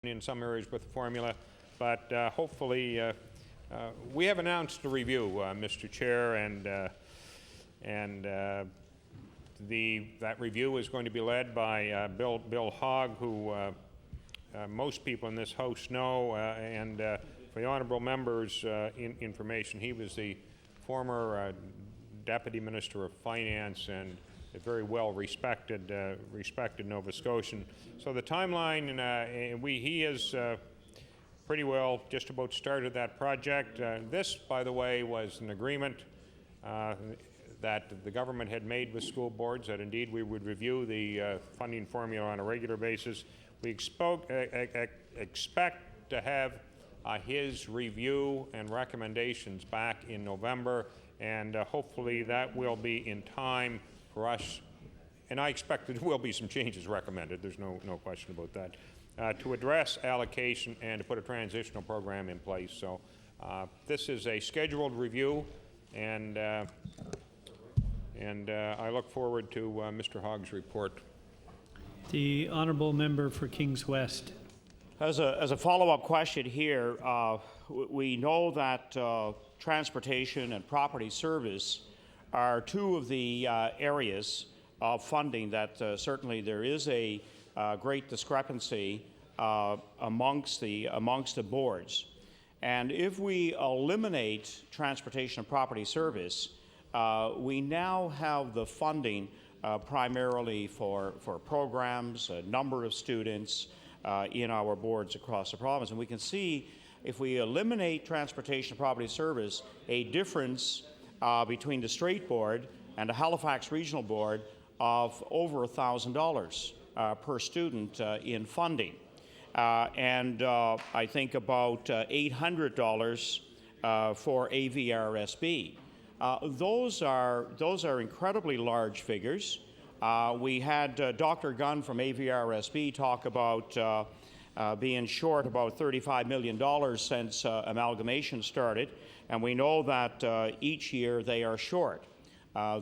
in some areas with the formula, but hopefully we have announced a review, Mr. Chair, and that review is going to be led by Bill Hogg, who most people in this House know, and for the honourable members' information, he was the former Deputy Minister of Finance and a very well respected Nova Scotian. So the timeline, he is pretty well just about started that project. This, by the way, was an agreement that the government had made with school boards that indeed we would review the funding formula on a regular basis. We expect to have his review and recommendations back in November, and hopefully that will be in time for us, and I expect there will be some changes recommended, there's no question about that, to address allocation and to put a transitional program in place. So this is a scheduled review, and I look forward to Mr. Hogg's report. The honourable member for Kings West. As a follow-up question here, we know that transportation and property service are two of the areas of funding that certainly there is a great discrepancy amongst the boards. And if we eliminate transportation and property service, we now have the funding primarily for programs, a number of students in our boards across the province. And we can see, if we eliminate transportation and property service, a difference between the Strait Board and the Halifax Regional Board of over $1,000 per student in funding. And I think about $800 for AVRSB. Those are incredibly large figures. We had Dr. Gunn from AVRSB talk about being short about $35 million since amalgamation started, and we know that each year they are short.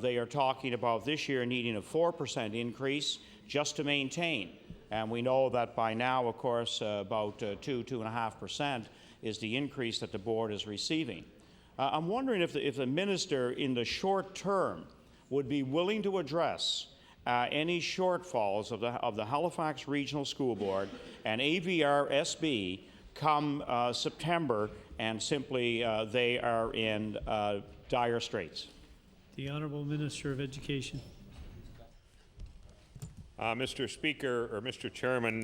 They are talking about this year needing a 4% increase just to maintain, and we know that by now, of course, about 2.5% is the increase that the board is receiving. I'm wondering if the minister in the short term would be willing to address any shortfalls of the Halifax Regional School Board and AVRSB come September, and simply they are in dire straits. The Honourable Minister of Education. Mr. Speaker, or Mr. Chairman,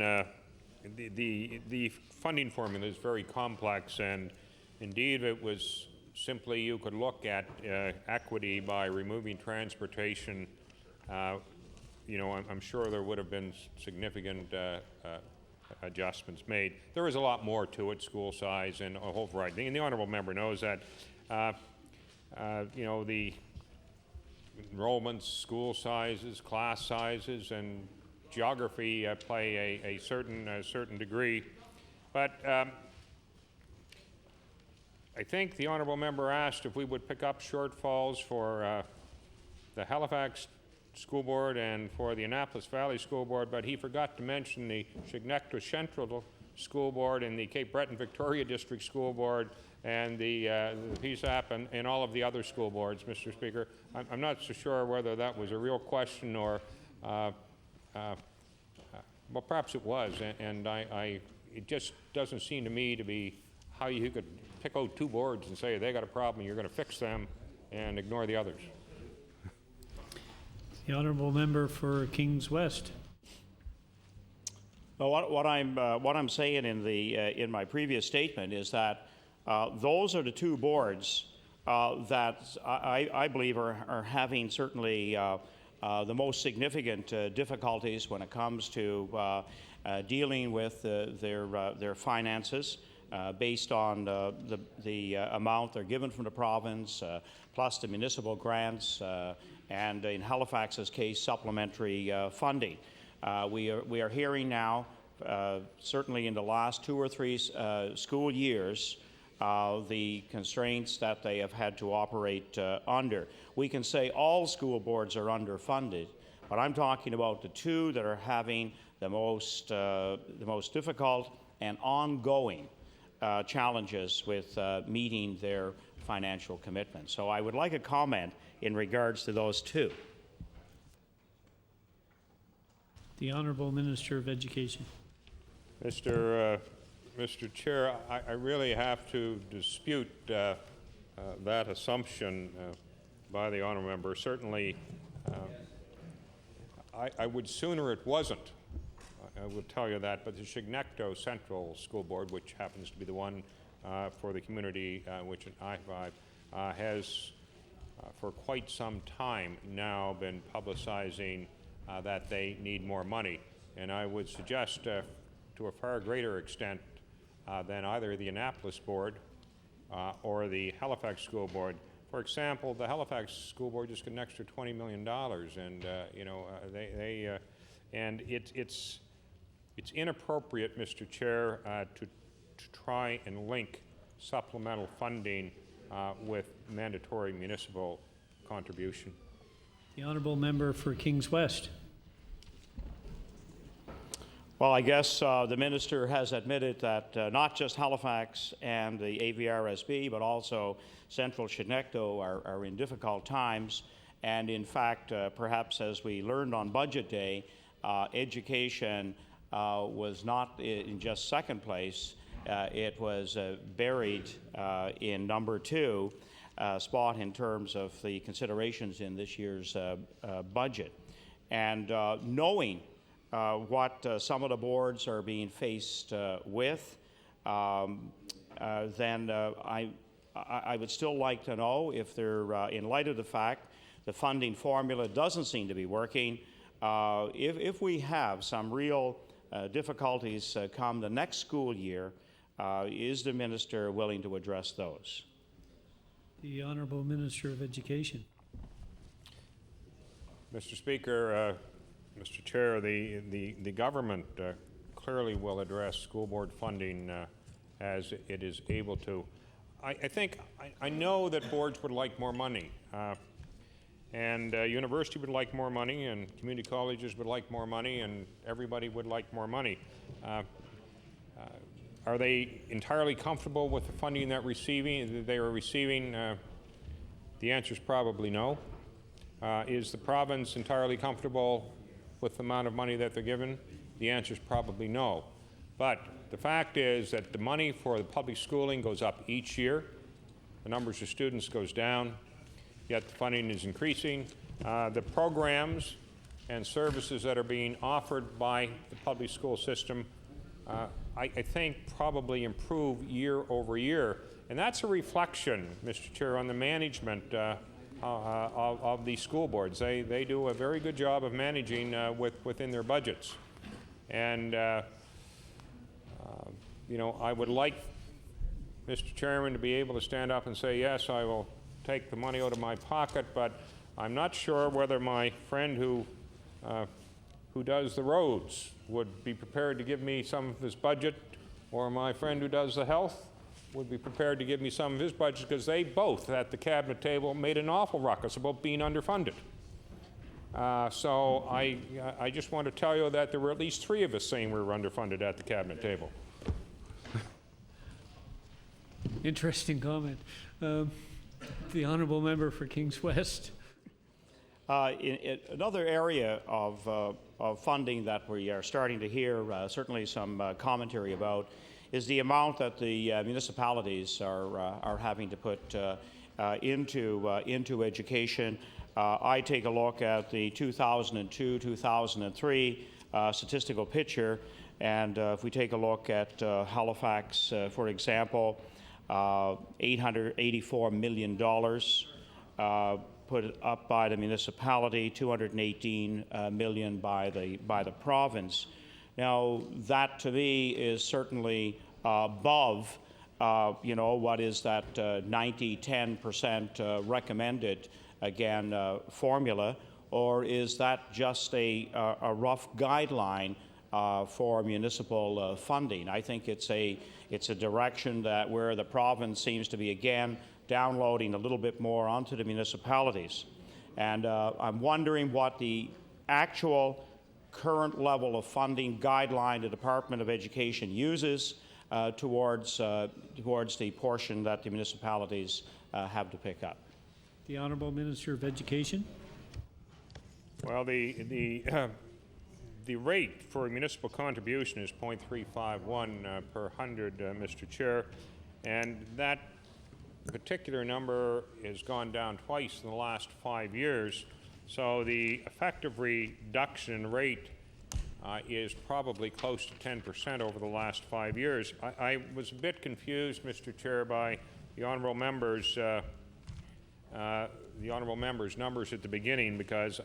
the funding formula is very complex, and indeed it was simply you could look at equity by removing transportation. I'm sure there would have been significant adjustments made. There is a lot more to it, school size and a whole variety. And the honourable member knows that, the enrollments, school sizes, class sizes, and geography play a certain degree. But I think the honourable member asked if we would pick up shortfalls for the Halifax School Board and for the Annapolis Valley School Board, but he forgot to mention the Chignecto Central School Board and the Cape Breton Victoria District School Board and the PSAP and all of the other school boards, Mr. Speaker. I'm not so sure whether that was a real question or, well, perhaps it was, and it just doesn't seem to me to be how you could pick out two boards and say they got a problem, you're going to fix them, and ignore the others. The honourable member for Kings West. Well, what I'm saying in my previous statement is that those are the two boards that I believe are having certainly the most significant difficulties when it comes to dealing with their finances based on the amount they're given from the province, plus the municipal grants, and in Halifax's case, supplementary funding. We are hearing now, certainly in the last 2 or 3 school years, the constraints that they have had to operate under. We can say all school boards are underfunded, but I'm talking about the two that are having the most difficult and ongoing challenges with meeting their financial commitments. So I would like a comment in regards to those two. The Honourable Minister of Education. Mr. Chair, I really have to dispute that assumption by the honourable member. Certainly, I would sooner it wasn't. I will tell you that, but the Chignecto Central School Board, which happens to be the one for the community which I provide, has for quite some time now been publicizing that they need more money. And I would suggest to a far greater extent than either the Annapolis Board or the Halifax School Board. For example, the Halifax School Board just got an extra $20 million, and you know, and it's inappropriate, Mr. Chair, to try and link supplemental funding with mandatory municipal contribution. The Honourable Member for Kings West. Well, I guess the minister has admitted that not just Halifax and the AVRSB, but also Central Chignecto are in difficult times. And in fact, perhaps as we learned on Budget Day, education was not in just second place. It was buried in number 2 spot in terms of the considerations in this year's budget. And knowing what some of the boards are being faced with, then I would still like to know if they're, in light of the fact the funding formula doesn't seem to be working, if we have some real difficulties come the next school year, is the minister willing to address those? The Honourable Minister of Education. Mr. Speaker, Mr. Chair, the government clearly will address school board funding as it is able to. I know that boards would like more money, and university would like more money, and community colleges would like more money, and everybody would like more money. Are they entirely comfortable with the funding that they are receiving? The answer is probably no. Is the province entirely comfortable with the amount of money that they're given? The answer is probably no. But the fact is that the money for the public schooling goes up each year. The numbers of students goes down, yet the funding is increasing. The programs and services that are being offered by the public school system, I think, probably improve year over year. And that's a reflection, Mr. Chair, on the management of these school boards. They do a very good job of managing within their budgets. And, you know, I would like, Mr. Chairman, to be able to stand up and say, yes, I will take the money out of my pocket, but I'm not sure whether my friend who does the roads would be prepared to give me some of his budget, or my friend who does the health would be prepared to give me some of his budget, because they both, at the cabinet table, made an awful ruckus about being underfunded. So I just want to tell you that there were at least 3 of us saying we were underfunded at the cabinet table. Interesting comment. The Honourable Member for Kings West. In another area of funding that we are starting to hear certainly some commentary about is the amount that the municipalities are having to put into education. I take a look at the 2002-2003 statistical picture, and if we take a look at Halifax, for example, $884 million put up by the municipality, $218 million by the province. Now, that to me is certainly above, you know, what is that 90-10% recommended, again, formula, or is that just a rough guideline for municipal funding? I think it's a direction that where the province seems to be, again, downloading a little bit more onto the municipalities. And I'm wondering what the actual current level of funding guideline the Department of Education uses towards the portion that the municipalities have to pick up. The Honourable Minister of Education. Well, the rate for a municipal contribution is 0.351 per 100, Mr. Chair, and that particular number has gone down twice in the last 5 years. So the effective reduction in rate is probably close to 10% over the last 5 years. I was a bit confused, Mr. Chair, by the honourable members' numbers at the beginning, because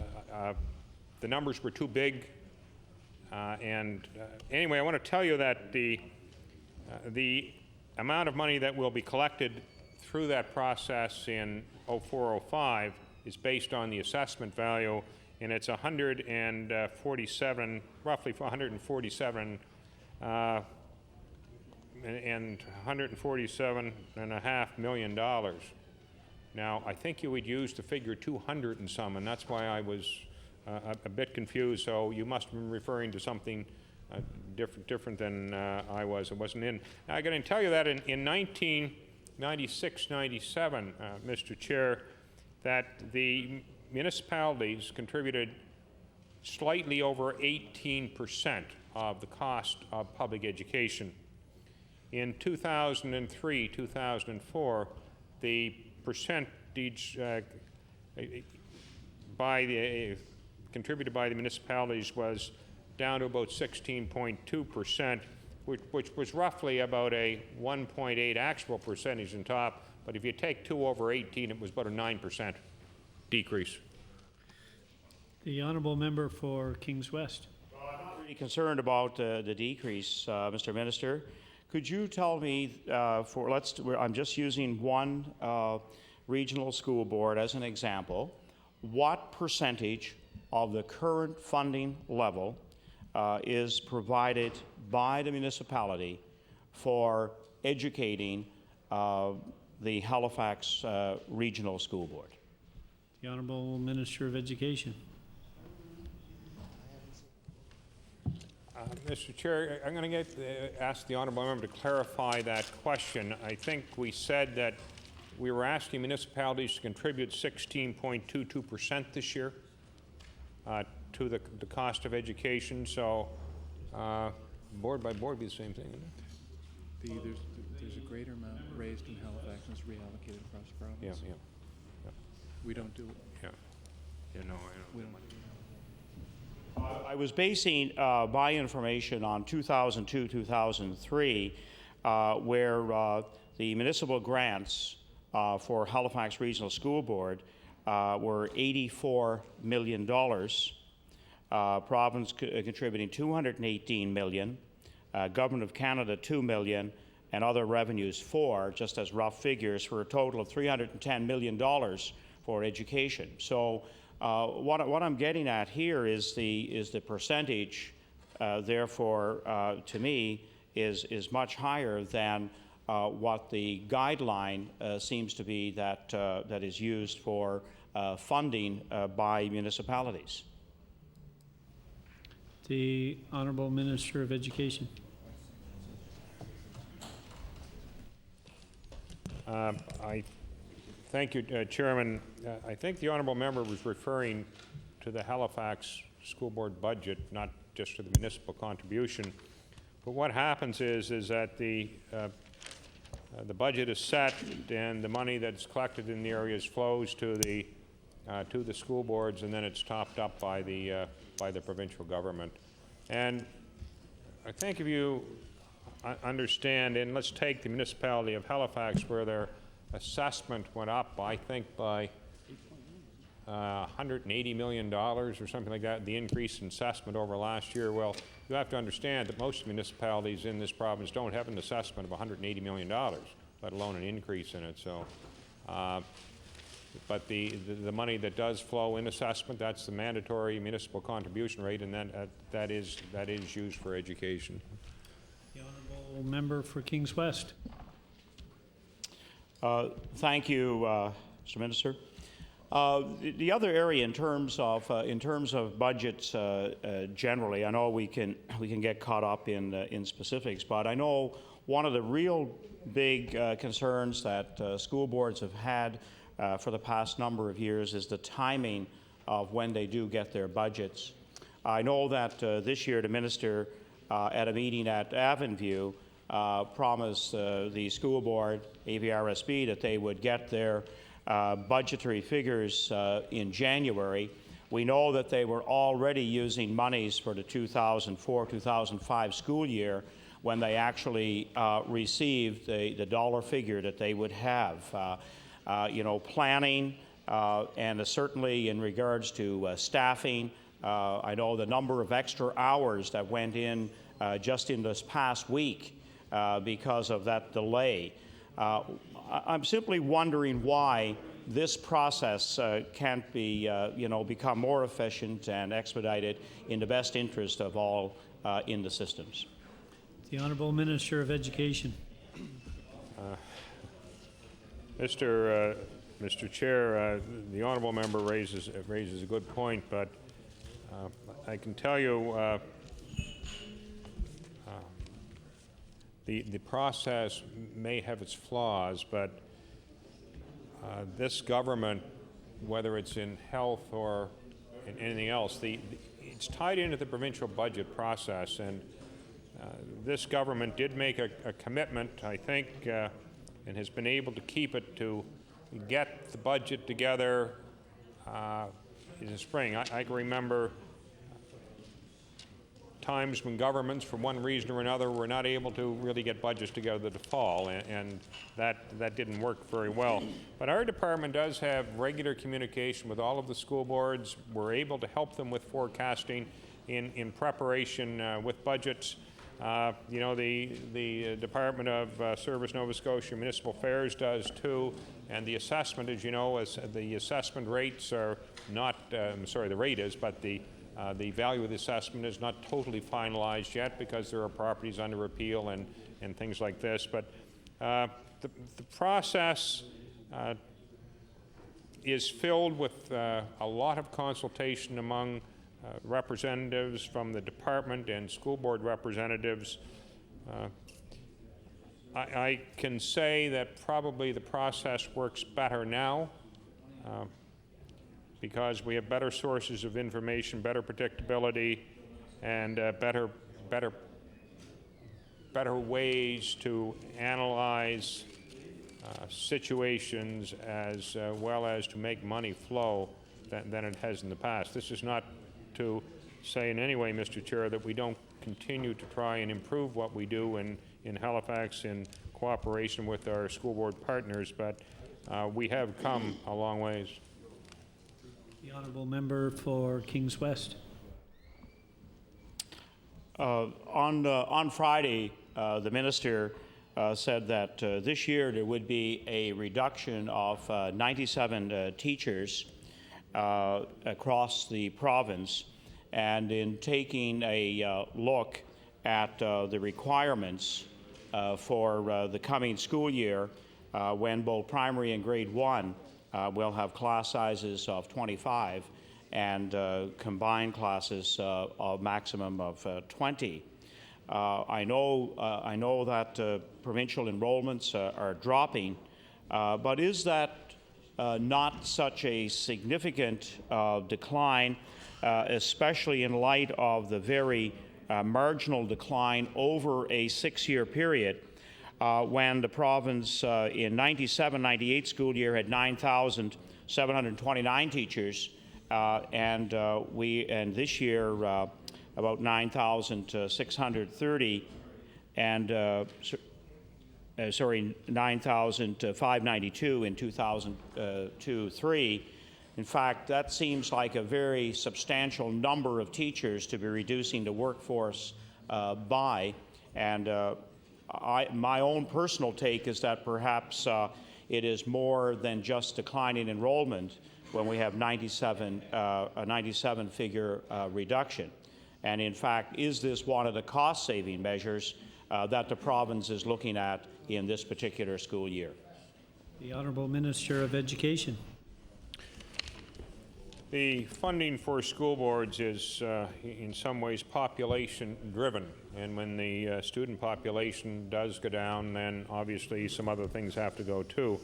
the numbers were too big. Anyway, I want to tell you that the amount of money that will be collected through that process in 04-05 is based on the assessment value, and it's 147, roughly $147 and $147.5 million. Now, I think you would use the figure 200 and some, and that's why I was a bit confused. So you must have been referring to something different than I was. It wasn't in. Now, I got to tell you that in 1996-97, Mr. Chair, that the municipalities contributed slightly over 18% of the cost of public education. In 2003, 2004, the percentage contributed by the municipalities was down to about 16.2%, which was roughly about a 1.8 actual percentage on top. But if you take 2 over 18, it was about a 9% decrease. The Honourable Member for Kings West. Well, I'm not really concerned about the decrease, Mr. Minister. Could you tell me, I'm just using one regional school board as an example, what percentage of the current funding level is provided by the municipality for educating the Halifax Regional School Board? The Honourable Minister of Education. Mr. Chair, I'm going to ask the honourable member to clarify that question. I think we said that we were asking municipalities to contribute 16.22% this year to the cost of education. So board by board be the same thing, isn't it? There's a greater amount raised in Halifax and is reallocated across the province. Yeah. We don't do it. Yeah. Yeah, no, I know. We don't. I was basing my information on 2002-2003, where the municipal grants for Halifax Regional School Board were $84 million, province contributing $218 million, Government of Canada $2 million, and other revenues just as rough figures, for a total of $310 million for education. So what I'm getting at here is the percentage, therefore, to me, is much higher than what the guideline seems to be that is used for funding by municipalities. The Honourable Minister of Education. Thank you, Chairman. I think the honourable member was referring to the Halifax School Board budget, not just to the municipal contribution. But what happens is that the budget is set, and the money that's collected in the areas flows to the school boards, and then it's topped up by the provincial government. And I think if you understand, and let's take the municipality of Halifax, where their assessment went up, I think, by $180 million or something like that, the increase in assessment over last year. Well, you have to understand that most municipalities in this province don't have an assessment of $180 million, let alone an increase in it. So, but the money that does flow in assessment, that's the mandatory municipal contribution rate, and then that is used for education. The Honourable Member for Kings West. Thank you, Mr. Minister. The other area in terms of budgets generally, I know we can get caught up in specifics, but I know one of the real big concerns that school boards have had for the past number of years is the timing of when they do get their budgets. I know that this year the minister at a meeting at Avonview promised the school board, AVRSB, that they would get their budgetary figures in January. We know that they were already using monies for the 2004-2005 school year when they actually received the dollar figure that they would have. Planning and certainly in regards to staffing, I know the number of extra hours that went in just in this past week because of that delay. I'm simply wondering why this process can't be, become more efficient and expedited in the best interest of all in the systems. The Honourable Minister of Education. Mr. Chair, the honourable member raises a good point, but I can tell you the process may have its flaws, but this government, whether it's in health or in anything else, it's tied into the provincial budget process, and this government did make a commitment, I think, and has been able to keep it to get the budget together in the spring. I can remember times when governments, for one reason or another, were not able to really get budgets together to fall, and that didn't work very well. But our department does have regular communication with all of the school boards. We're able to help them with forecasting in preparation with budgets. The Department of Service Nova Scotia Municipal Affairs does too, and the assessment, as you know, the assessment rates are not, the rate is, but the value of the assessment is not totally finalized yet because there are properties under appeal and things like this. But the process is filled with a lot of consultation among representatives from the department and school board representatives. I can say that probably the process works better now because we have better sources of information, better predictability, and better ways to analyze situations as well as to make money flow than it has in the past. This is not to say in any way, Mr. Chair, that we don't continue to try and improve what we do in Halifax in cooperation with our school board partners, but we have come a long ways. The Honourable Member for Kings West. On Friday, the minister said that this year there would be a reduction of 97 teachers across the province, and in taking a look at the requirements for the coming school year, when both primary and grade 1 will have class sizes of 25 and combined classes of maximum of 20. I know that provincial enrollments are dropping, but is that not such a significant decline, especially in light of the very marginal decline over a 6-year period when the province in 97-98 school year had 9,729 teachers, and this year about 9,630, and 9,592 in 2002-03. In fact, that seems like a very substantial number of teachers to be reducing the workforce by. And my own personal take is that perhaps it is more than just declining enrollment when we have a 97 figure reduction. And in fact, is this one of the cost-saving measures that the province is looking at in this particular school year? The Honourable Minister of Education. The funding for school boards is in some ways population driven, and when the student population does go down, then obviously some other things have to go too.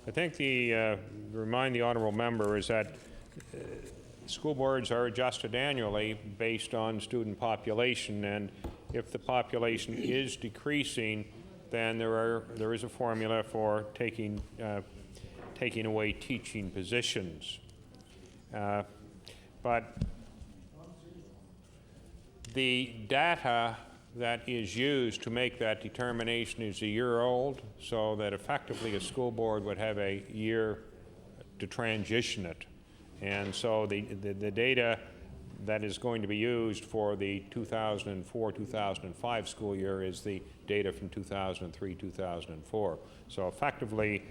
I think remind the honourable member is that school boards are adjusted annually based on student population, and if the population is decreasing, then there is a formula for taking away teaching positions. But the data that is used to make that determination is a year old, so that effectively a school board would have a year to transition it. And so the data that is going to be used for the 2004-2005 school year is the data from 2003-2004. So effectively,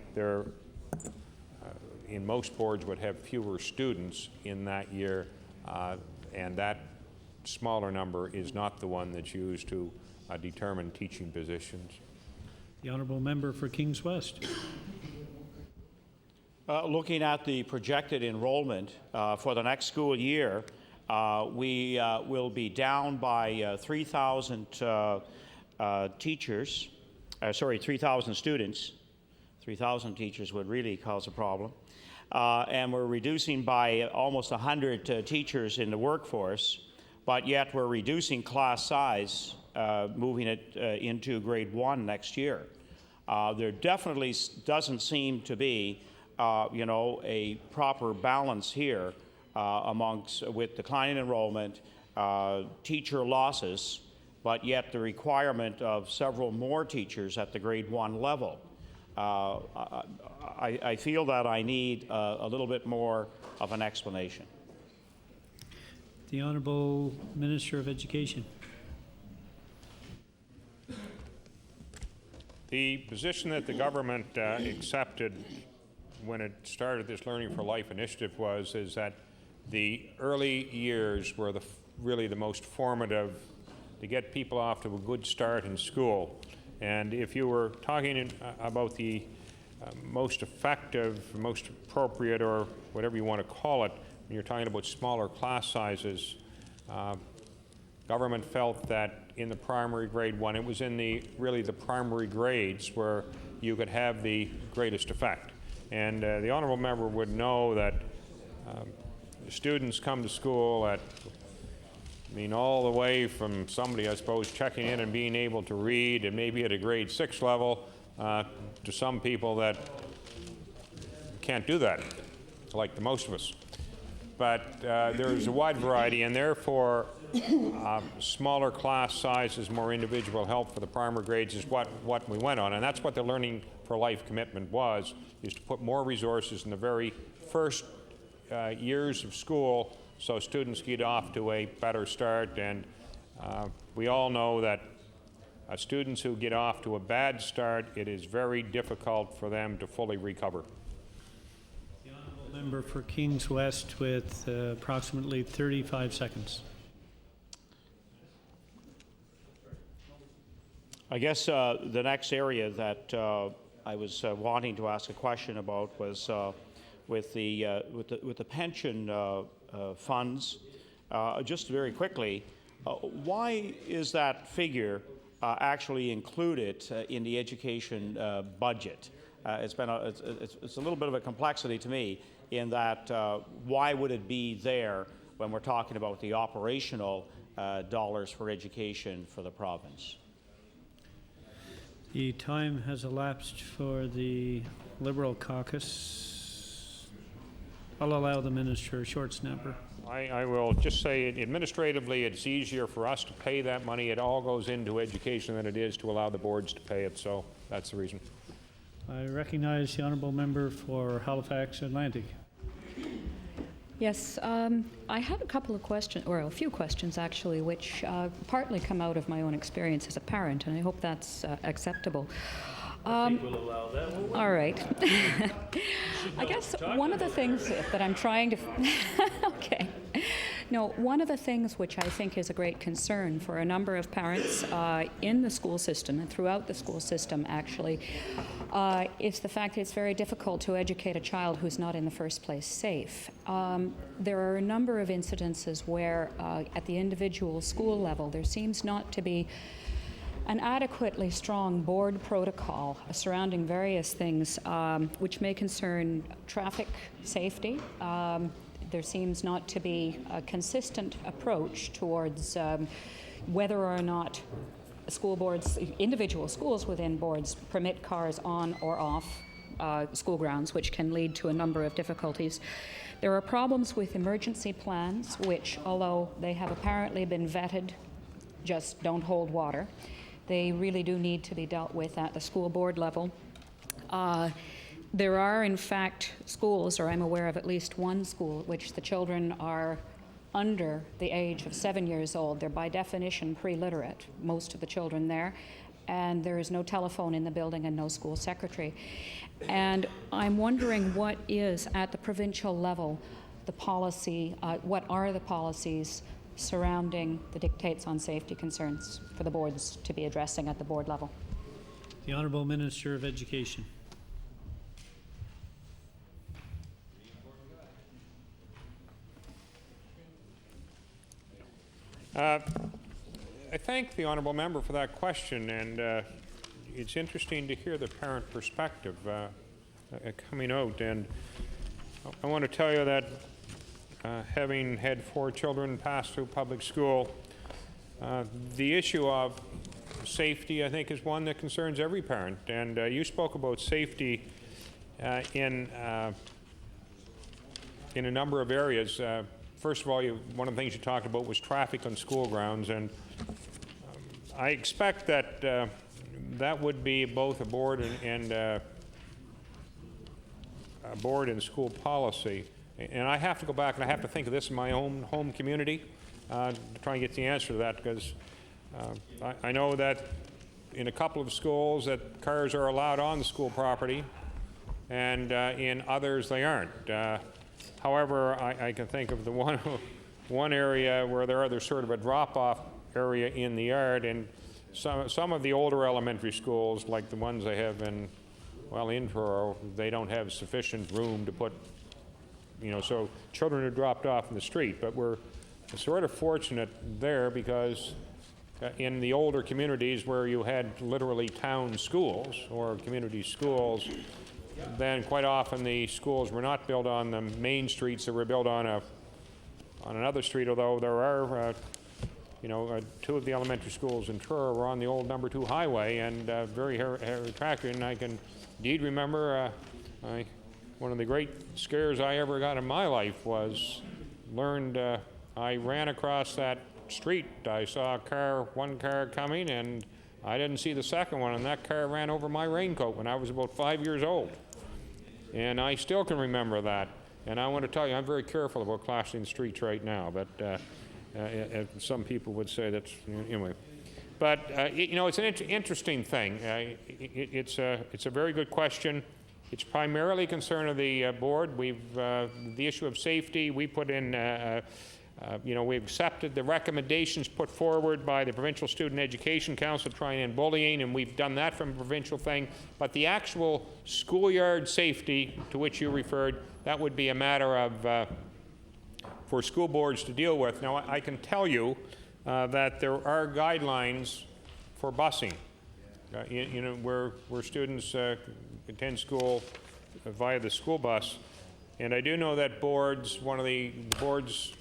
in most boards would have fewer students in that year, and that smaller number is not the one that's used to determine teaching positions. The honourable member for Kings West. Looking at the projected enrollment for the next school year, we will be down by 3,000 teachers, 3,000 students. 3,000 teachers would really cause a problem. And we're reducing by almost 100 teachers in the workforce, but yet we're reducing class size, moving it into grade 1 next year. There definitely doesn't seem to be a proper balance here with declining enrollment, teacher losses, but yet the requirement of several more teachers at the grade 1 level. I feel that I need a little bit more of an explanation. The Honourable Minister of Education. The position that the government accepted when it started this Learning for Life initiative is that the early years were really the most formative to get people off to a good start in school. And if you were talking about the most effective, most appropriate, or whatever you want to call it, when you're talking about smaller class sizes, government felt that in the primary grade 1, it was in really the primary grades where you could have the greatest effect. And the honourable member would know that students come to school all the way from somebody, I suppose, checking in and being able to read, and maybe at a grade 6 level, to some people that can't do that, like the most of us. But there's a wide variety, and therefore smaller class sizes, more individual help for the primary grades is what we went on, and that's what the Learning for Life commitment is to put more resources in the very first years of school so students get off to a better start. And we all know that students who get off to a bad start, it is very difficult for them to fully recover. The honourable member for Kings West with approximately 35 seconds. I guess the next area that I was wanting to ask a question about was with the pension funds. Just very quickly, why is that figure actually included in the education budget? It's a little bit of a complexity to me in that why would it be there when we're talking about the operational dollars for education for the province? The time has elapsed for the Liberal caucus. I'll allow the minister a short snapper. I will just say administratively it's easier for us to pay that money. It all goes into education than it is to allow the boards to pay it, so that's the reason. I recognize the honourable member for Halifax Atlantic. Yes, I have a couple of questions, or a few questions actually, which partly come out of my own experience as a parent, and I hope that's acceptable. I think we'll allow that. All right. I guess one of the things that I'm trying to, okay. No, one of the things which I think is a great concern for a number of parents in the school system and throughout the school system, actually, is the fact that it's very difficult to educate a child who's not in the first place safe. There are a number of incidences where at the individual school level there seems not to be an adequately strong board protocol surrounding various things which may concern traffic safety. There seems not to be a consistent approach towards whether or not school boards, individual schools within boards, permit cars on or off school grounds, which can lead to a number of difficulties. There are problems with emergency plans, which, although they have apparently been vetted, just don't hold water. They really do need to be dealt with at the school board level. There are, in fact, schools, or I'm aware of at least one school, which the children are under the age of 7 years old. They're by definition pre-literate, most of the children there, and there is no telephone in the building and no school secretary. And I'm wondering what is, at the provincial level, the policy, what are the policies surrounding the dictates on safety concerns for the boards to be addressing at the board level? The Honourable Minister of Education. I thank the honourable member for that question, and it's interesting to hear the parent perspective coming out. And I want to tell you that having had 4 children pass through public school, the issue of safety, I think, is one that concerns every parent. And you spoke about safety in a number of areas. First of all, one of the things you talked about was traffic on school grounds, and I expect that that would be both a board and school policy. And I have to go back and I have to think of this in my own home community to try and get the answer to that, because I know that in a couple of schools that cars are allowed on the school property, and in others they aren't. However, I can think of the one area where there's sort of a drop-off area in the yard, and some of the older elementary schools, like the ones I have in Truro, they don't have sufficient room to put, so children are dropped off in the street. But we're sort of fortunate there, because in the older communities where you had literally town schools or community schools, then quite often the schools were not built on the main streets. They were built on another street, although there are, 2 of the elementary schools in Truro were on the old number 2 highway, and very attractive. And I can indeed remember one of the great scares I ever got in my life was I ran across that street. I saw one car coming, and I didn't see the second one, and that car ran over my raincoat when I was about 5 years old. And I still can remember that. And I want to tell you, I'm very careful about crossing the streets right now, but some people would say that's, anyway. But, it's an interesting thing. It's a very good question. It's primarily a concern of the board. The issue of safety, we put in, we accepted the recommendations put forward by the Provincial Student Education Council to try and end bullying, and we've done that from a provincial thing. But the actual schoolyard safety to which you referred, that would be a matter of for school boards to deal with. Now, I can tell you that there are guidelines for busing, where students attend school via the school bus. And I do know that one of the boards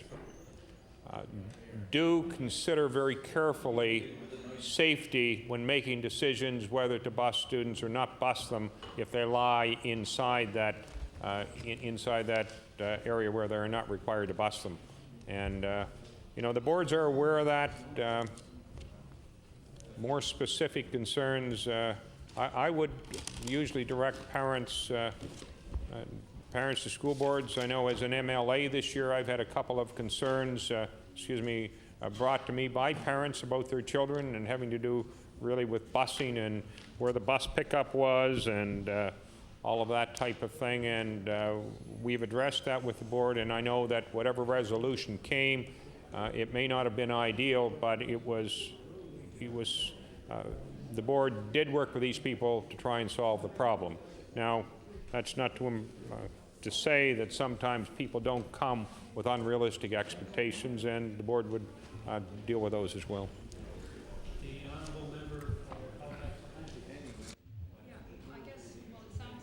do consider very carefully safety when making decisions whether to bus students or not bus them if they lie inside that area where they're not required to bus them. And the boards are aware of that. More specific concerns, I would usually direct parents to school boards. I know as an MLA this year, I've had a couple of concerns, brought to me by parents about their children and having to do really with busing and where the bus pickup was, and all of that type of thing, and we've addressed that with the board, and I know that whatever resolution came, it may not have been ideal, but the board did work with these people to try and solve the problem. Now, that's not to say that sometimes people don't come with unrealistic expectations, and the board would deal with those as well.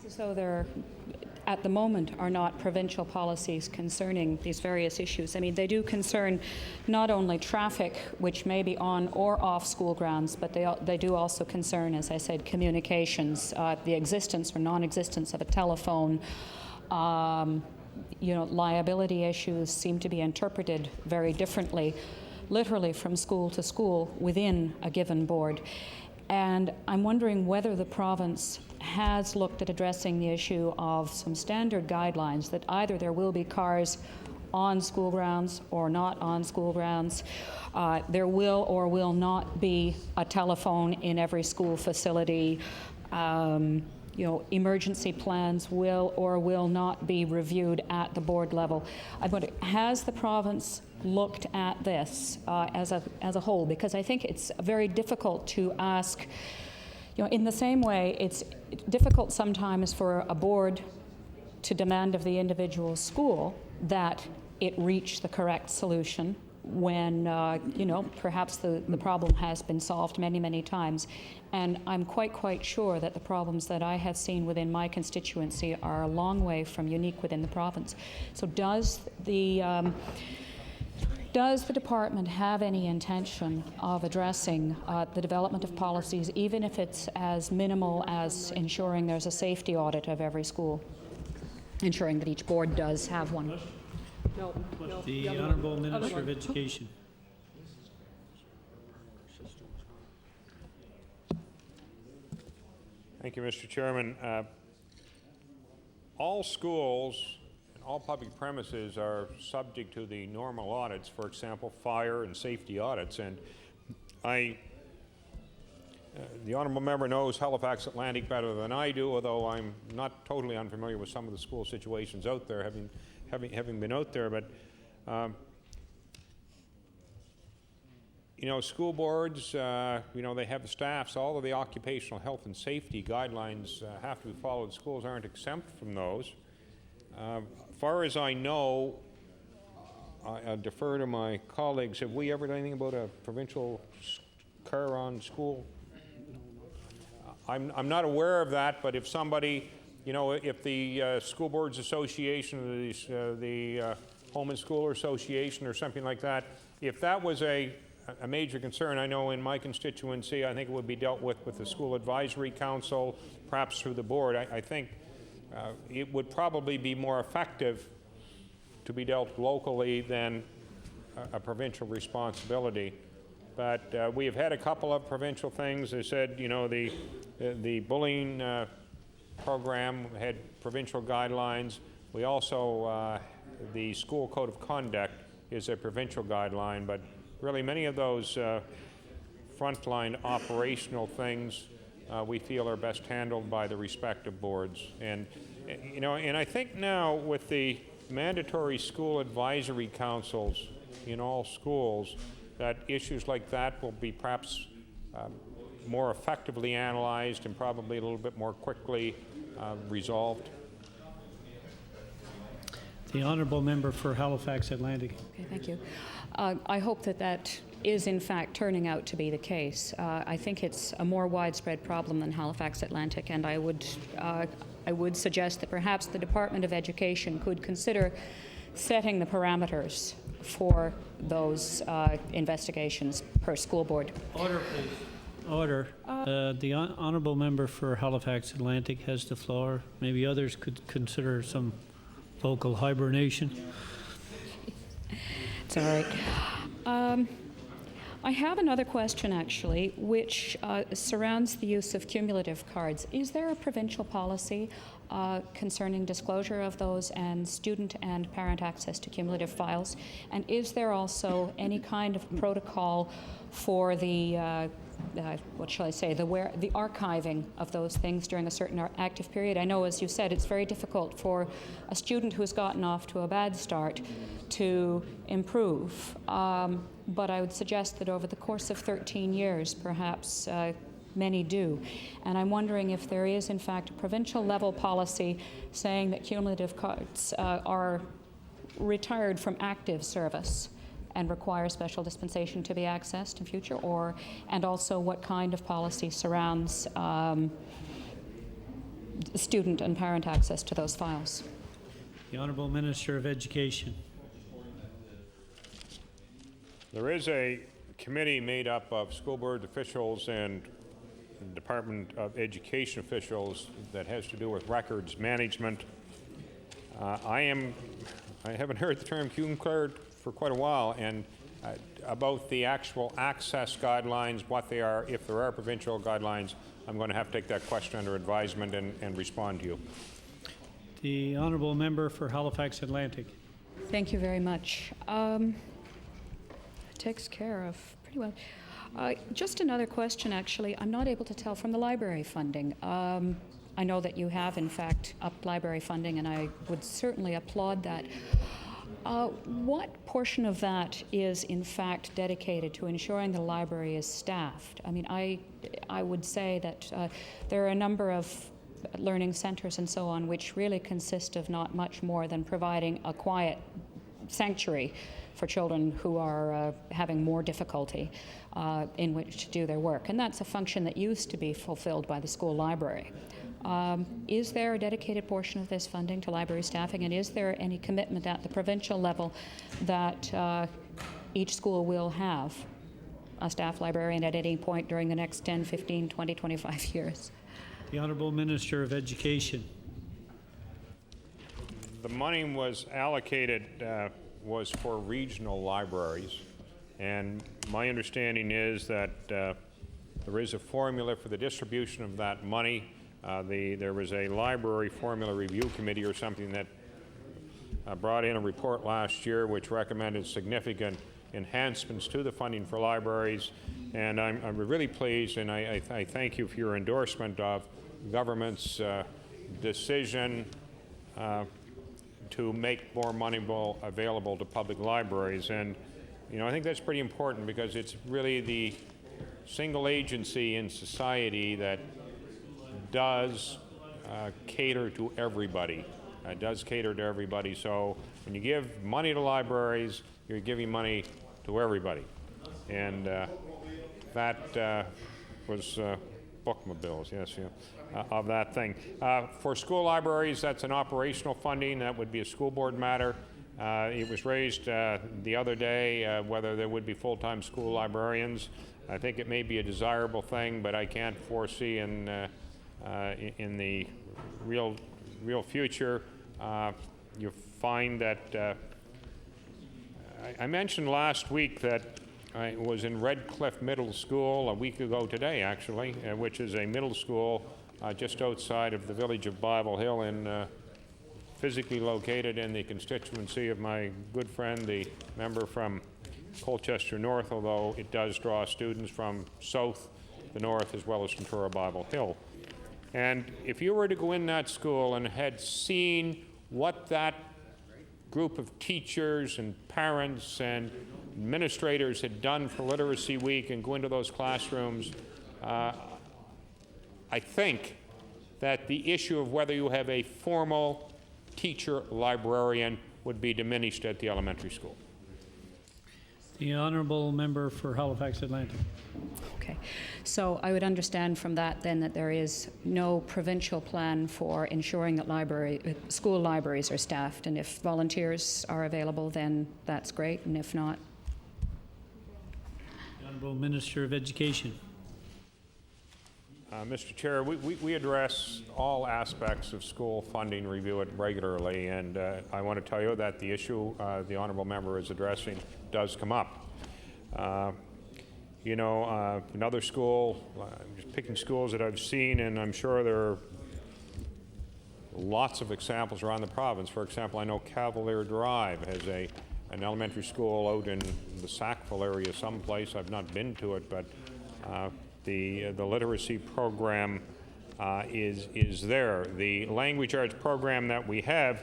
So there, at the moment, are not provincial policies concerning these various issues. I mean, they do concern not only traffic, which may be on or off school grounds, but they do also concern, as I said, communications, the existence or non-existence of a telephone. Liability issues seem to be interpreted very differently, literally from school to school within a given board. And I'm wondering whether the province has looked at addressing the issue of some standard guidelines that either there will be cars on school grounds or not on school grounds. There will or will not be a telephone in every school facility. Emergency plans will or will not be reviewed at the board level. I wonder, has the province looked at this as a whole? Because I think it's very difficult to ask, in the same way it's difficult sometimes for a board to demand of the individual school that it reach the correct solution when, perhaps the problem has been solved many, many times. And I'm quite sure that the problems that I have seen within my constituency are a long way from unique within the province. So does the department have any intention of addressing the development of policies, even if it's as minimal as ensuring there's a safety audit of every school, ensuring that each board does have one? No. The Honourable Minister of Education. Thank you, Mr. Chairman. All schools and all public premises are subject to the normal audits, for example, fire and safety audits. And the honourable member knows Halifax Atlantic better than I do, although I'm not totally unfamiliar with some of the school situations out there, having been out there. But school boards, they have the staffs. All of the occupational health and safety guidelines have to be followed. Schools aren't exempt from those. As far as I know, I'll defer to my colleagues. Have we ever done anything about a provincial car on school? I'm not aware of that, but if somebody, if the School Boards Association, or the Home and School Association or something like that, if that was a major concern, I know in my constituency, I think it would be dealt with the School Advisory Council, perhaps through the board. I think it would probably be more effective to be dealt locally than a provincial responsibility. But we have had a couple of provincial things. I said, the bullying program had provincial guidelines. We also, the School Code of Conduct is a provincial guideline, but really many of those frontline operational things we feel are best handled by the respective boards. And I think now with the mandatory school advisory councils in all schools, that issues like that will be perhaps more effectively analyzed and probably a little bit more quickly resolved. The Honourable Member for Halifax Atlantic. Okay, thank you. I hope that is in fact turning out to be the case. I think it's a more widespread problem than Halifax Atlantic, and I would suggest that perhaps the Department of Education could consider setting the parameters for those investigations per school board. Order, please. Order. The Honourable Member for Halifax Atlantic has the floor. Maybe others could consider some vocal hibernation. It's all right. I have another question, actually, which surrounds the use of cumulative cards. Is there a provincial policy concerning disclosure of those and student and parent access to cumulative files? And is there also any kind of protocol for the what shall I say, the archiving of those things during a certain active period. I know, as you said, it's very difficult for a student who's gotten off to a bad start to improve. But I would suggest that over the course of 13 years, perhaps many do. And I'm wondering if there is, in fact, a provincial level policy saying that cumulative cards are retired from active service and require special dispensation to be accessed in future, and also what kind of policy surrounds student and parent access to those files. The Honourable Minister of Education. There is a committee made up of school board officials and Department of Education officials that has to do with records management. I haven't heard the term cume card for quite a while, and about the actual access guidelines, what they are, if there are provincial guidelines, I'm going to have to take that question under advisement and respond to you. The Honourable Member for Halifax Atlantic. Thank you very much. Takes care of pretty well. Just another question, actually. I'm not able to tell from the library funding. I know that you have, in fact, upped library funding, and I would certainly applaud that. What portion of that is, in fact, dedicated to ensuring the library is staffed? I mean, I would say that there are a number of learning centers and so on which really consist of not much more than providing a quiet sanctuary for children who are having more difficulty in which to do their work. And that's a function that used to be fulfilled by the school library. Is there a dedicated portion of this funding to library staffing, and is there any commitment at the provincial level that each school will have a staff librarian at any point during the next 10, 15, 20, 25 years? The Honourable Minister of Education. The money was allocated was for regional libraries, and my understanding is that there is a formula for the distribution of that money. There was a library formula review committee or something that brought in a report last year which recommended significant enhancements to the funding for libraries, and I'm really pleased, and I thank you for your endorsement of government's decision to make more money available to public libraries. And you know, I think that's pretty important because it's really the single agency in society that does cater to everybody. So when you give money to libraries, you're giving money to everybody. And that was bookmobiles, yes, yeah, of that thing. For school libraries, that's an operational funding. That would be a school board matter. It was raised the other day whether there would be full-time school librarians. I think it may be a desirable thing, but I can't foresee in the real future. You find that I mentioned last week that I was in Red Cliff Middle School a week ago today, actually, which is a middle school just outside of the village of Bible Hill, physically located in the constituency of my good friend, the member from Colchester North, although it does draw students from south, the north, as well as from Truro Bible Hill. And if you were to go in that school and had seen what that group of teachers and parents and administrators had done for Literacy Week and go into those classrooms, I think that the issue of whether you have a formal teacher librarian would be diminished at the elementary school. The Honourable Member for Halifax Atlantic. Okay. So I would understand from that then that there is no provincial plan for ensuring that school libraries are staffed, and if volunteers are available, then that's great, and if not? The Honourable Minister of Education. Mr. Chair, we address all aspects of school funding, review it regularly, and I want to tell you that the issue the Honourable Member is addressing does come up. You know, another school, I'm just picking schools that I've seen, and I'm sure there are lots of examples around the province. For example, I know Cavalier Drive has an elementary school out in the Sackville area someplace. I've not been to it, but the literacy program is there. The language arts program that we have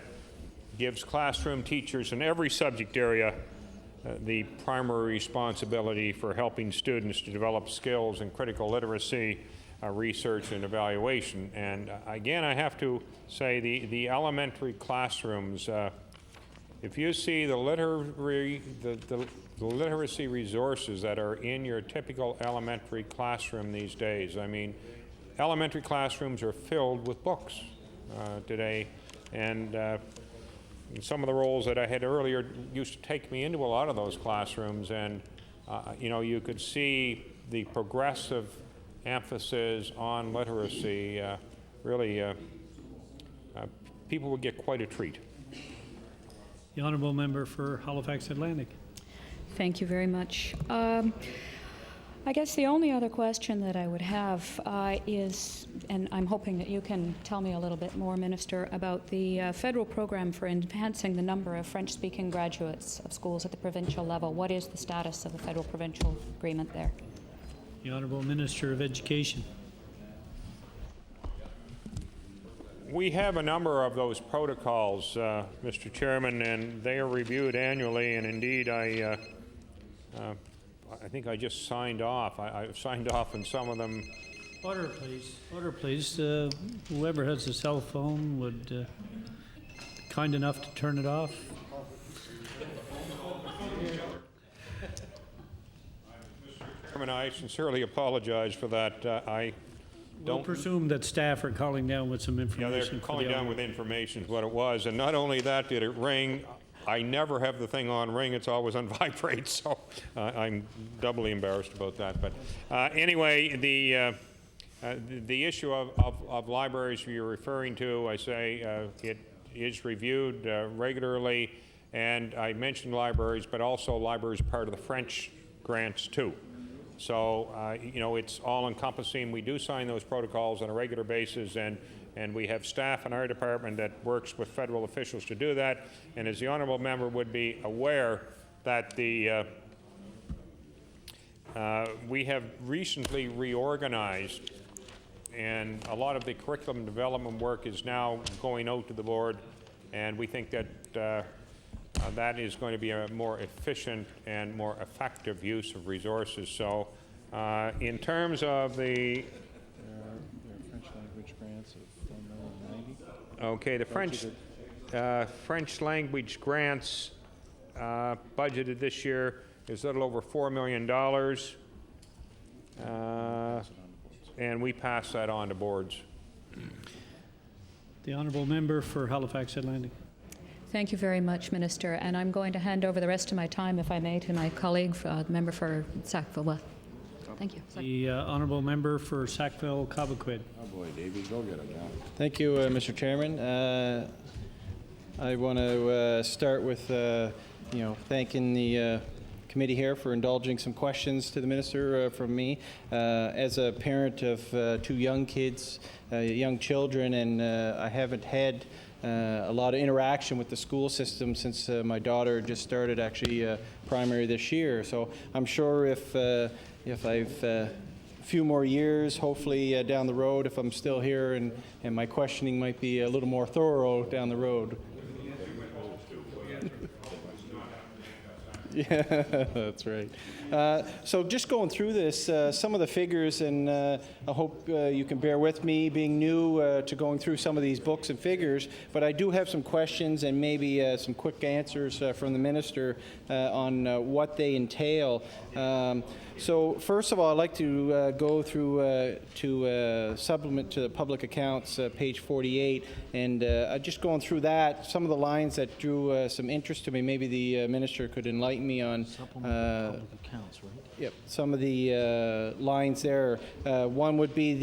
gives classroom teachers in every subject area the primary responsibility for helping students to develop skills in critical literacy, research, and evaluation. And again, I have to say the elementary classrooms, if you see the literacy resources that are in your typical elementary classroom these days, I mean, elementary classrooms are filled with books today, and some of the roles that I had earlier used to take me into a lot of those classrooms, and you know, you could see the progressive emphasis on literacy. Really, people would get quite a treat. The honourable member for Halifax Atlantic. Thank you very much. I guess the only other question that I would have is, and I'm hoping that you can tell me a little bit more, Minister, about the federal program for enhancing the number of French-speaking graduates of schools at the provincial level. What is the status of the federal-provincial agreement there? The honourable Minister of Education. We have a number of those protocols, Mr. Chairman, and they are reviewed annually, and indeed I think I just signed off. I signed off on some of them. Order, please. Order, please. Whoever has a cell phone would be kind enough to turn it off. Mr. Chairman, I sincerely apologize for that. I Don't presume that staff are calling down with some information. Yeah, they're calling down with information is what it was, and not only that did it ring. I never have the thing on ring, it's always on vibrate, so I'm doubly embarrassed about that. But anyway, the issue of libraries you're referring to, I say it is reviewed regularly, and I mentioned libraries, but also libraries are part of the French grants too. So, you know, it's all encompassing. We do sign those protocols on a regular basis, and we have staff in our department that works with federal officials to do that. And as the honourable member would be aware, that we have recently reorganized, and a lot of the curriculum development work is now going out to the board, and we think that that is going to be a more efficient and more effective use of resources. So in terms of the French language grants of $1,090,000. okay, the French language grants budgeted this year is a little over $4 million, and we pass that on to boards. The honourable member for Halifax Atlantic. Thank you very much, Minister. And I'm going to hand over the rest of my time, if I may, to my colleague, the member for Sackville. Thank you. The honourable member for Sackville Cobequid. Oh boy, Davey, go get him now. Thank you, Mr. Chairman. I want to start with, thanking the committee here for indulging some questions to the minister from me. As a parent of two young kids, young children, and I haven't had a lot of interaction with the school system since my daughter just started actually primary this year. So I'm sure if I've a few more years, hopefully down the road, if I'm still here, and my questioning might be a little more thorough down the road. Yeah, that's right. So just going through this, some of the figures, and I hope you can bear with me being new to going through some of these books and figures, but I do have some questions and maybe some quick answers from the minister on what they entail. So first of all, I'd like to go through to supplement to the public accounts, page 48, and just going through that, some of the lines that drew some interest to me, maybe the minister could enlighten me on. Supplement public accounts, right? Yep, some of the lines there. One would be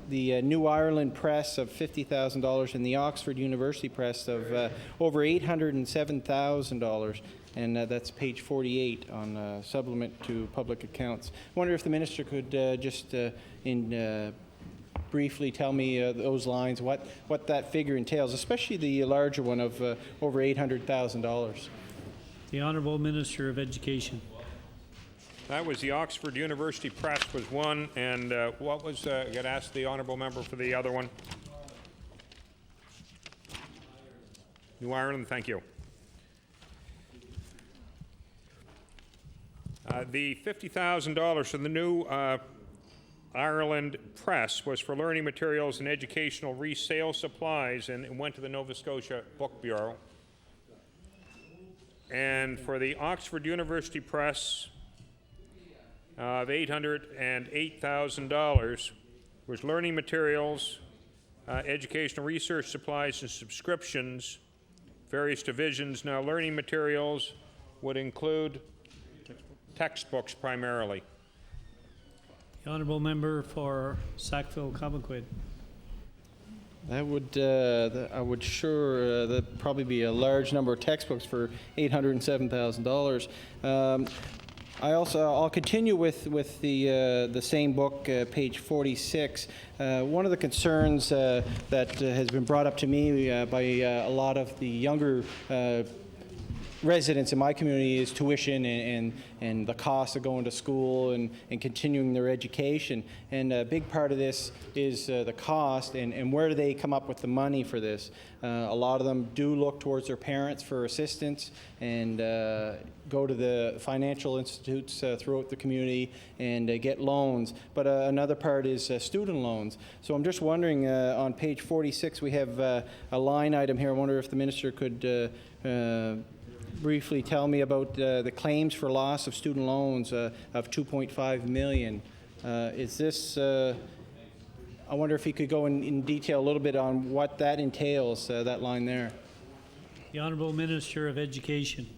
the New Ireland Press of $50,000 and the Oxford University Press of over $807,000. And that's page 48 on supplement to public accounts. I wonder if the minister could just briefly tell me those lines, what that figure entails, especially the larger one of over $800,000. The Honourable Minister of Education. That was the Oxford University Press was one, and what was, I got to ask the honourable member for the other one? New Ireland, thank you. The $50,000 for the New Ireland Press was for learning materials and educational resale supplies, and it went to the Nova Scotia Book Bureau. And for the Oxford University Press of $808,000 was learning materials, educational research supplies, and subscriptions, various divisions. Now, learning materials would include textbooks primarily. The honourable member for Sackville-Cobequid. That would, I would sure, that'd probably be a large number of textbooks for $807,000. I'll continue with the same book, page 46. One of the concerns that has been brought up to me by a lot of the younger residents in my community is tuition and the cost of going to school and continuing their education. And a big part of this is the cost and where do they come up with the money for this. A lot of them do look towards their parents for assistance and go to the financial institutes throughout the community and get loans. But another part is student loans. So I'm just wondering, on page 46 we have a line item here. I wonder if the minister could briefly tell me about the claims for loss of student loans of $2.5 million. Is this, I wonder if he could go in detail a little bit on what that entails, that line there. The Honourable Minister of Education.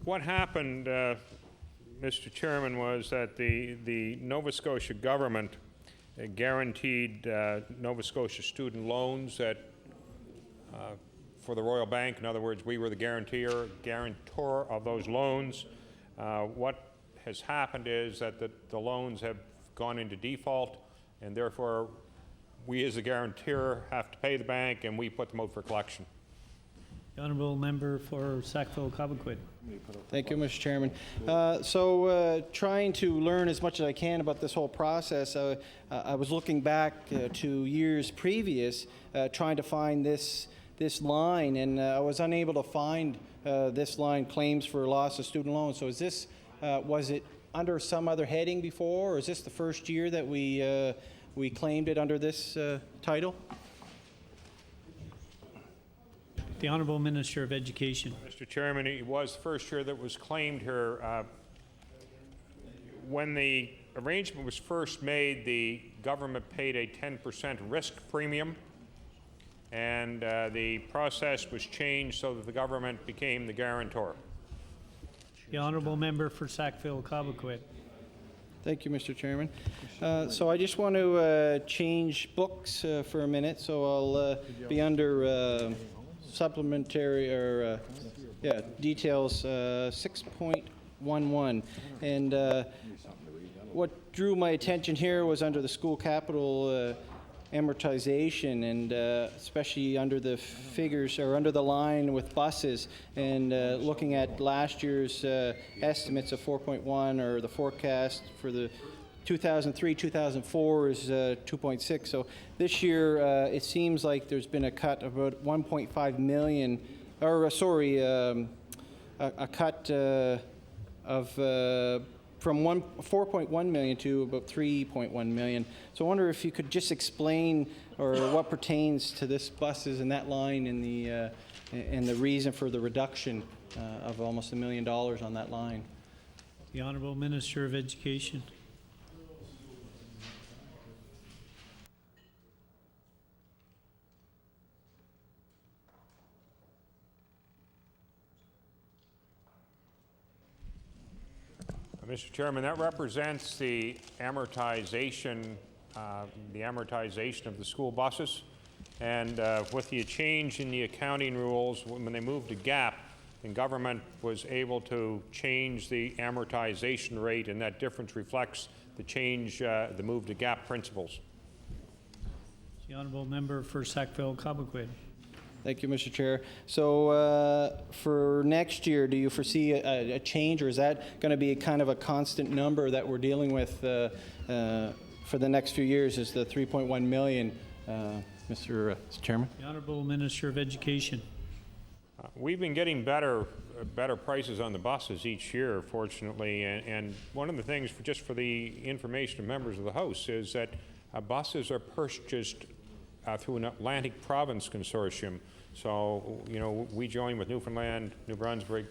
What happened, Mr. Chairman, was that the Nova Scotia government guaranteed Nova Scotia student loans that for the Royal Bank. In other words, we were the guarantor of those loans. What has happened is that the loans have gone into default, and therefore we as a guarantor have to pay the bank, and we put them out for collection. The Honourable Member for Sackville-Cobequid. Thank you, Mr. Chairman. Trying to learn as much as I can about this whole process, I was looking back to years previous, trying to find this line, and I was unable to find this line, claims for loss of student loans. So is this, was it under some other heading before, or is this the first year that we claimed it under this title? The Honourable Minister of Education. Mr. Chairman, it was the first year that was claimed here. When the arrangement was first made, the government paid a 10% risk premium, and the process was changed so that the government became the guarantor. The Honourable Member for Sackville-Cobequid. Thank you, Mr. Chairman. So I just want to change books for a minute, so I'll be under supplementary or details 6.11, and what drew my attention here was under the school capital amortization, and especially under the figures or under the line with buses, and looking at last year's estimates of 4.1, or the forecast for the 2003-2004 is 2.6. So this year it seems like there's been a cut of about 1.5 million, or a cut of from 4.1 million to about 3.1 million. So I wonder if you could just explain or what pertains to this buses and that line and the reason for the reduction of almost $1 million on that line. The Honourable Minister of Education. Mr. Chairman, that represents the amortization of the school buses. And with the change in the accounting rules, when they moved to GAAP, the government was able to change the amortization rate, and that difference reflects the change, the move to GAAP principles. The Honourable Member for Sackville-Cobequid. Thank you, Mr. Chair. So for next year, do you foresee a change, or is that going to be kind of a constant number that we're dealing with for the next few years, is the 3.1 million, Mr. Chairman? The Honourable Minister of Education. We've been getting better prices on the buses each year, fortunately, and one of the things, just for the information of members of the House, is that buses are purchased through an Atlantic Province consortium. So, you know, we join with Newfoundland, New Brunswick,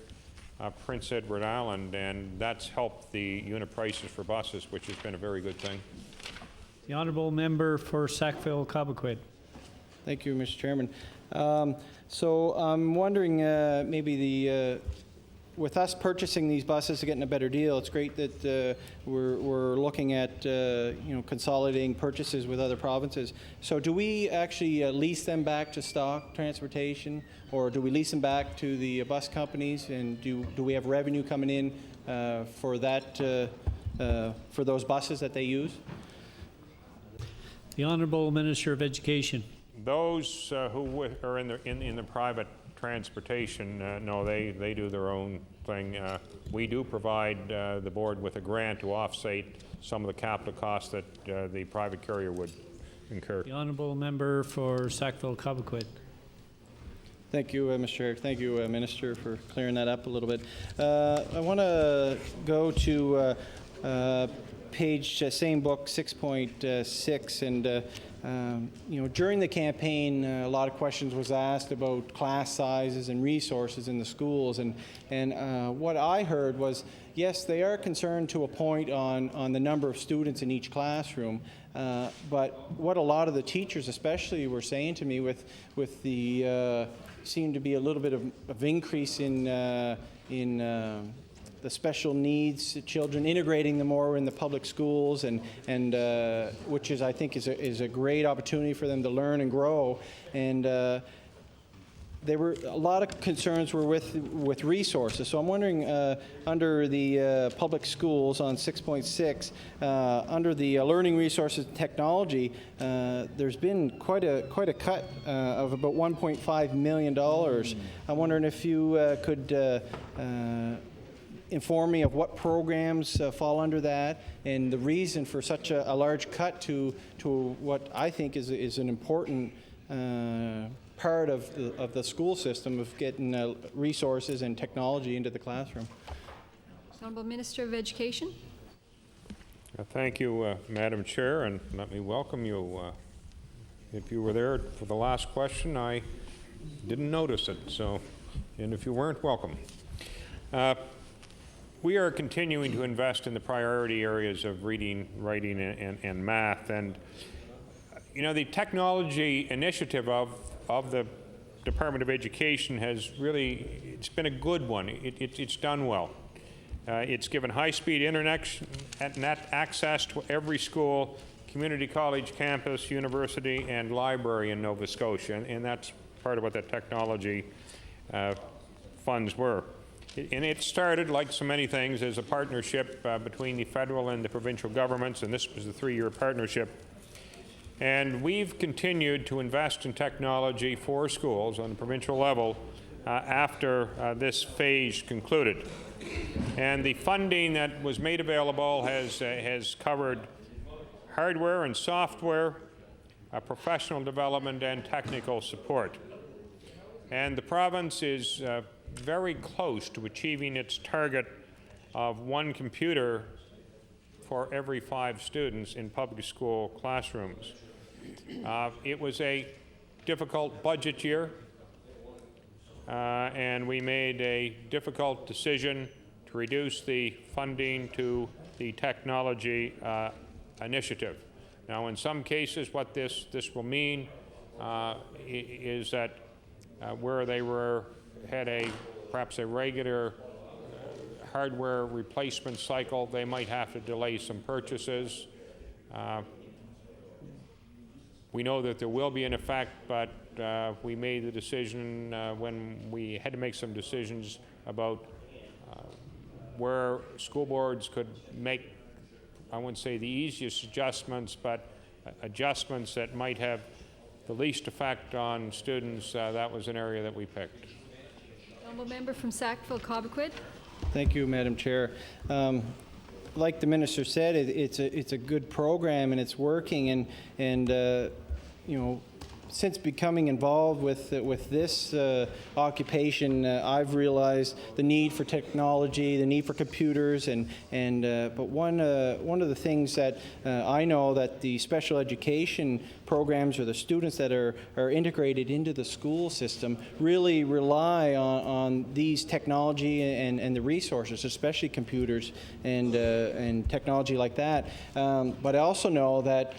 Prince Edward Island, and that's helped the unit prices for buses, which has been a very good thing. The Honourable Member for Sackville-Cobequid. Thank you, Mr. Chairman. So I'm wondering, maybe with us purchasing these buses and getting a better deal, it's great that we're looking at consolidating purchases with other provinces. So do we actually lease them back to Stock Transportation, or do we lease them back to the bus companies? And do we have revenue coming in for that for those buses that they use? The Honourable Minister of Education. Those who are in the private transportation, no, they do their own thing. We do provide the board with a grant to offset some of the capital costs that the private carrier would incur. The Honourable Member for Sackville-Cobequid. Thank you, Mr. Chair. Thank you, Minister, for clearing that up a little bit. I want to go to page, same book, 6.6, and during the campaign, a lot of questions was asked about class sizes and resources in the schools, and what I heard was, yes, they are concerned to a point on the number of students in each classroom, but what a lot of the teachers especially were saying to me with the seemed to be a little bit of increase in the special needs children, integrating them more in the public schools, and which is, I think, is a great opportunity for them to learn and grow. And there were a lot of concerns were with resources. So I'm wondering, under the public schools on 6.6, under the learning resources and technology, there's been quite a cut of about $1.5 million. I'm wondering if you could inform me of what programs fall under that, and the reason for such a large cut to what I think is an important part of the school system of getting resources and technology into the classroom. Honourable Minister of Education. Thank you, Madam Chair, and let me welcome you. If you were there for the last question, I didn't notice it, so, and if you weren't, welcome. We are continuing to invest in the priority areas of reading, writing, and math. And, you know, the technology initiative of the Department of Education has really, it's been a good one. It's done well. It's given high-speed internet access to every school, community college campus, university, and library in Nova Scotia. And that's part of what the technology funds were. And it started, like so many things, as a partnership between the federal and the provincial governments, and this was a 3-year partnership. And we've continued to invest in technology for schools on the provincial level after this phase concluded. And the funding that was made available has covered hardware and software, professional development, and technical support. And the province is very close to achieving its target of 1 computer for every 5 students in public school classrooms. It was a difficult budget year, and we made a difficult decision to reduce the funding to the technology initiative. Now, in some cases, what this will mean is that where they had perhaps a regular hardware replacement cycle, they might have to delay some purchases. We know that there will be an effect, but we made the decision when we had to make some decisions about where school boards could make, I wouldn't say the easiest adjustments, but adjustments that might have the least effect on students, that was an area that we picked. Honourable member from Sackville-Cobequid. Thank you, Madam Chair. Like the minister said, it's a good program and it's working. And you know, since becoming involved with this occupation, I've realized the need for technology, the need for computers, but one of the things that I know that the special education programs or the students that are integrated into the school system really rely on these technology and the resources, especially computers and technology like that. But I also know that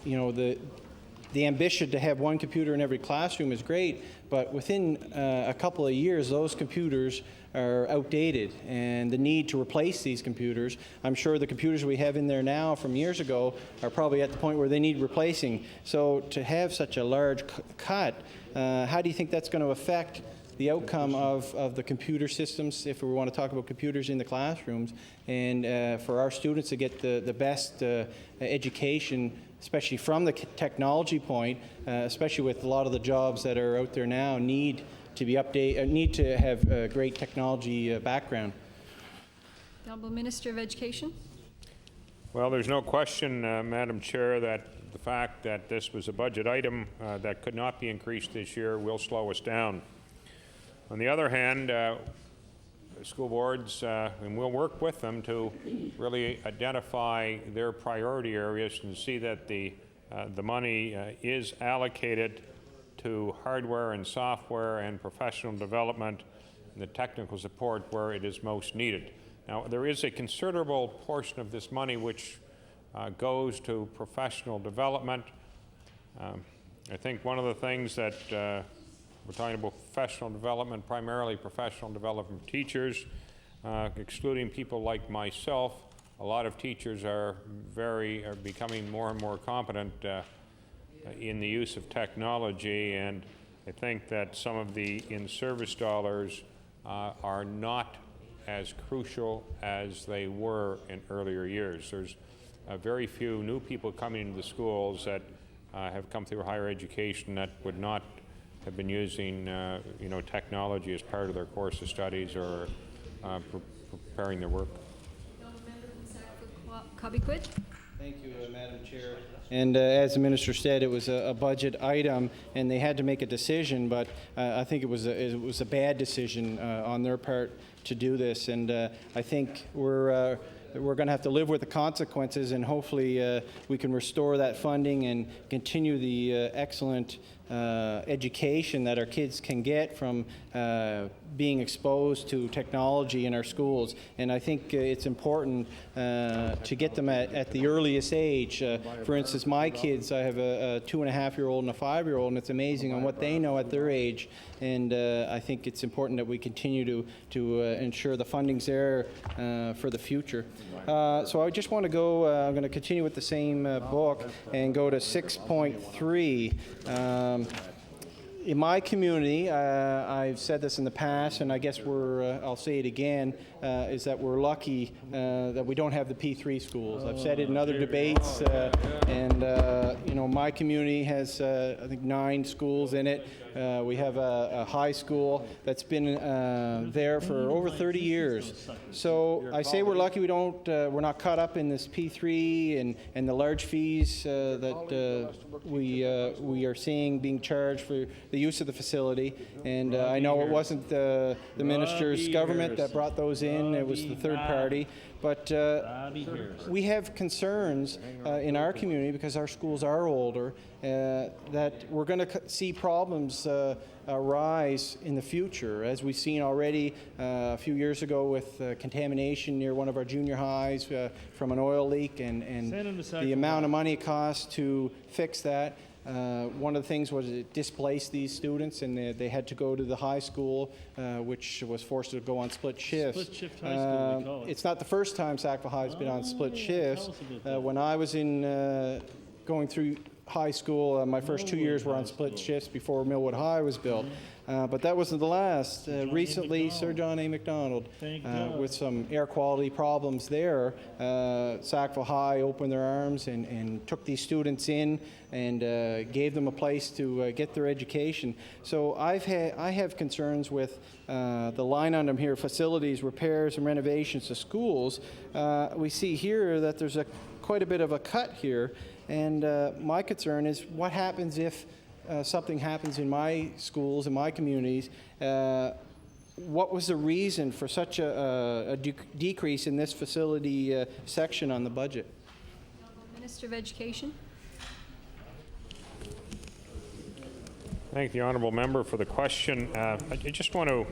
you know, the ambition to have one computer in every classroom is great, but within a couple of years, those computers are outdated, and the need to replace these computers, I'm sure the computers we have in there now from years ago are probably at the point where they need replacing. So to have such a large cut, how do you think that's going to affect the outcome of the computer systems, if we want to talk about computers in the classrooms, and for our students to get the best education, especially from the technology point, especially with a lot of the jobs that are out there now need to be need to have a great technology background. The Honourable Minister of Education. Well, there's no question, Madam Chair, that the fact that this was a budget item that could not be increased this year will slow us down. On the other hand, school boards, and we'll work with them to really identify their priority areas and see that the money is allocated to hardware and software and professional development and the technical support where it is most needed. Now, there is a considerable portion of this money which goes to professional development. I think one of the things that we're talking about professional development, primarily professional development teachers, excluding people like myself. A lot of teachers are becoming more and more competent in the use of technology, and I think that some of the in-service dollars are not as crucial as they were in earlier years. There's very few new people coming into the schools that have come through higher education that would not have been using you know, technology as part of their course of studies or preparing their work. Cobequid. Thank you, Madam Chair. And as the minister said, it was a budget item, and they had to make a decision. But I think it was a bad decision on their part to do this. And I think we're going to have to live with the consequences, and hopefully we can restore that funding and continue the excellent education that our kids can get from being exposed to technology in our schools. And I think it's important to get them at the earliest age. For instance, my kids, I have a 2.5-year-old and a 5-year-old, and it's amazing on what they know at their age. And I think it's important that we continue to ensure the funding's there for the future. So I just want to go, I'm going to continue with the same book and go to 6.3. In my community, I've said this in the past, and I guess I'll say it again, is that we're lucky that we don't have the P3 schools. I've said it in other debates, and you know, my community has, I think, 9 schools in it. We have a high school that's been there for over 30 years. So I say we're lucky we're not caught up in this P3 and the large fees that we are seeing being charged for the use of the facility. And I know it wasn't the minister's government that brought those in, it was the third party. But we have concerns in our community, because our schools are older, that we're going to see problems arise in the future, as we've seen already a few years ago with contamination near one of our junior highs from an oil leak, and the amount of money it costs to fix that. One of the things was it displaced these students, and they had to go to the high school, which was forced to go on split shifts. Split shift high school, they call it. It's not the first time Sackville High has been on split shifts. When I was going through high school. My first 2 years were on split shifts before Millwood High was built. But that wasn't the last. Recently, Sir John A. Macdonald, with some air quality problems there, Sackville High opened their arms and took these students in and gave them a place to get their education. So I have concerns with the line item here, facilities, repairs, and renovations to schools. We see here that there's quite a bit of a cut here, and my concern is what happens if something happens in my schools, in my communities. What was the reason for such a decrease in this facility section on the budget? Minister of Education. Thank the honourable member for the question. I just want to,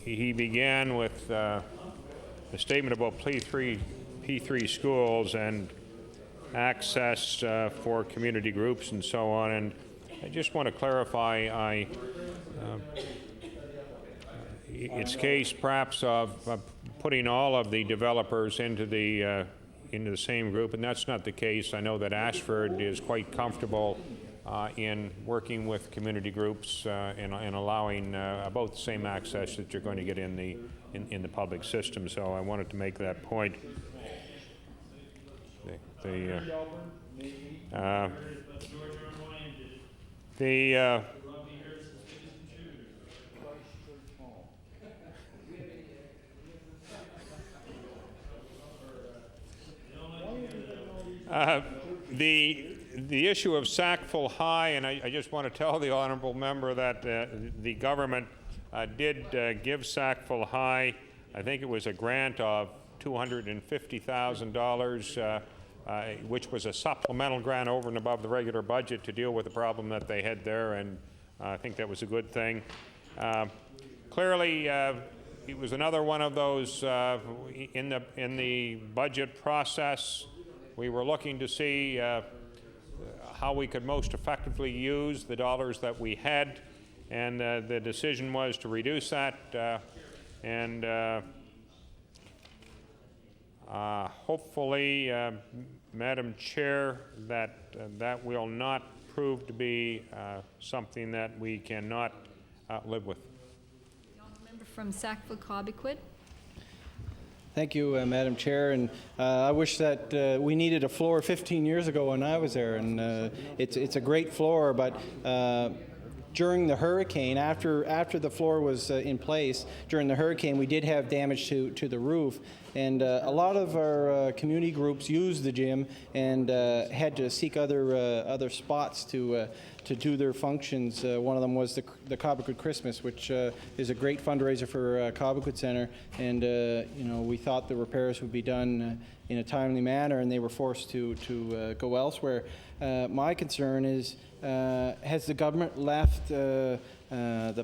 he began with a statement about P3 schools and access for community groups and so on, and I just want to clarify, it's case perhaps of putting all of the developers into the same group, and that's not the case. I know that Ashford is quite comfortable in working with community groups and allowing about the same access that you're going to get in the public system. So I wanted to make that point. The issue of Sackville High, and I just want to tell the honourable member that the government did give Sackville High, I think it was a grant of $250,000, which was a supplemental grant over and above the regular budget to deal with the problem that they had there, and I think that was a good thing. Clearly, it was another one of those in the budget process. We were looking to see how we could most effectively use the dollars that we had, and the decision was to reduce that, and hopefully, Madam Chair, that will not prove to be something that we cannot live with. The honourable member from Sackville-Cobequid. Thank you, Madam Chair, and I wish that we needed a floor 15 years ago when I was there, and it's a great floor, but during the hurricane, after the floor was in place, during the hurricane, we did have damage to the roof, and a lot of our community groups used the gym and had to seek other spots to do their functions. One of them was the Cobequid Christmas, which is a great fundraiser for Cobequid Centre, and we thought the repairs would be done in a timely manner, and they were forced to go elsewhere. My concern is, has the government left the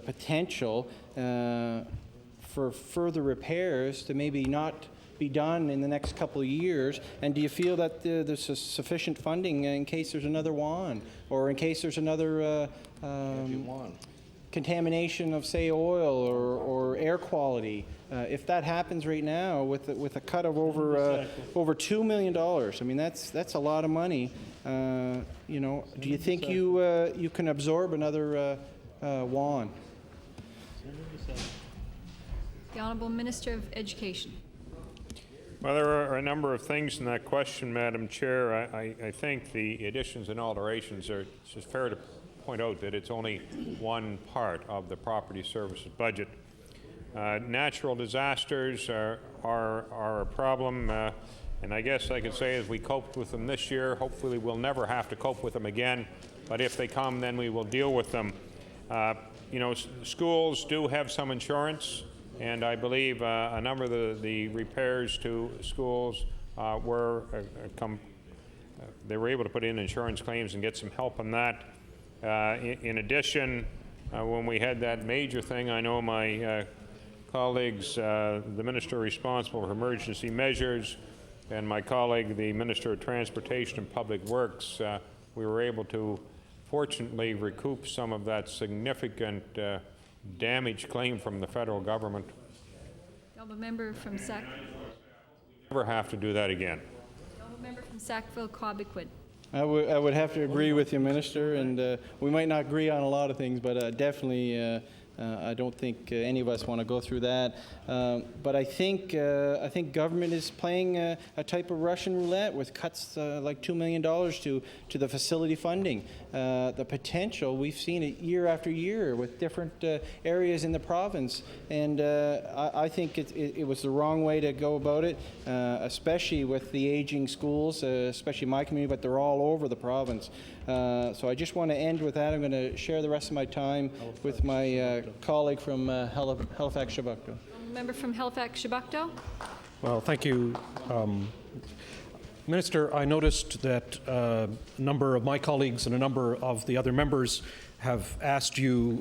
potential for further repairs to maybe not be done in the next couple of years? And do you feel that there's sufficient funding in case there's another WAN, or in case there's another contamination of, say, oil or air quality? If that happens right now with a cut of over $2 million, I mean that's a lot of money. Do you think you can absorb another WAN? The Honourable Minister of Education. Well, there are a number of things in that question, Madam Chair. I think the additions and alterations are, it's just fair to point out that it's only one part of the property services budget. Natural disasters are a problem, and I guess I could say as we coped with them this year, hopefully we'll never have to cope with them again, but if they come, then we will deal with them. Schools do have some insurance, and I believe a number of the repairs to schools they were able to put in insurance claims and get some help on that. In addition, when we had that major thing, I know my colleagues, the Minister responsible for emergency measures, and my colleague, the Minister of Transportation and Public Works, we were able to fortunately recoup some of that significant damage claim from the federal government. The Honourable member from Never have to do that again. The Honourable member from Sackville-Cobequid. I would have to agree with you, Minister, and we might not agree on a lot of things, but definitely I don't think any of us want to go through that. But I think government is playing a type of Russian roulette with cuts like $2 million to the facility funding. The potential, we've seen it year after year with different areas in the province, and I think it was the wrong way to go about it, especially with the aging schools, especially my community, but they're all over the province. So I just want to end with that. I'm going to share the rest of my time with my colleague from Halifax-Shabukto. Member from Halifax-Shabukto. Well, thank you. Minister, I noticed that a number of my colleagues and a number of the other members have asked you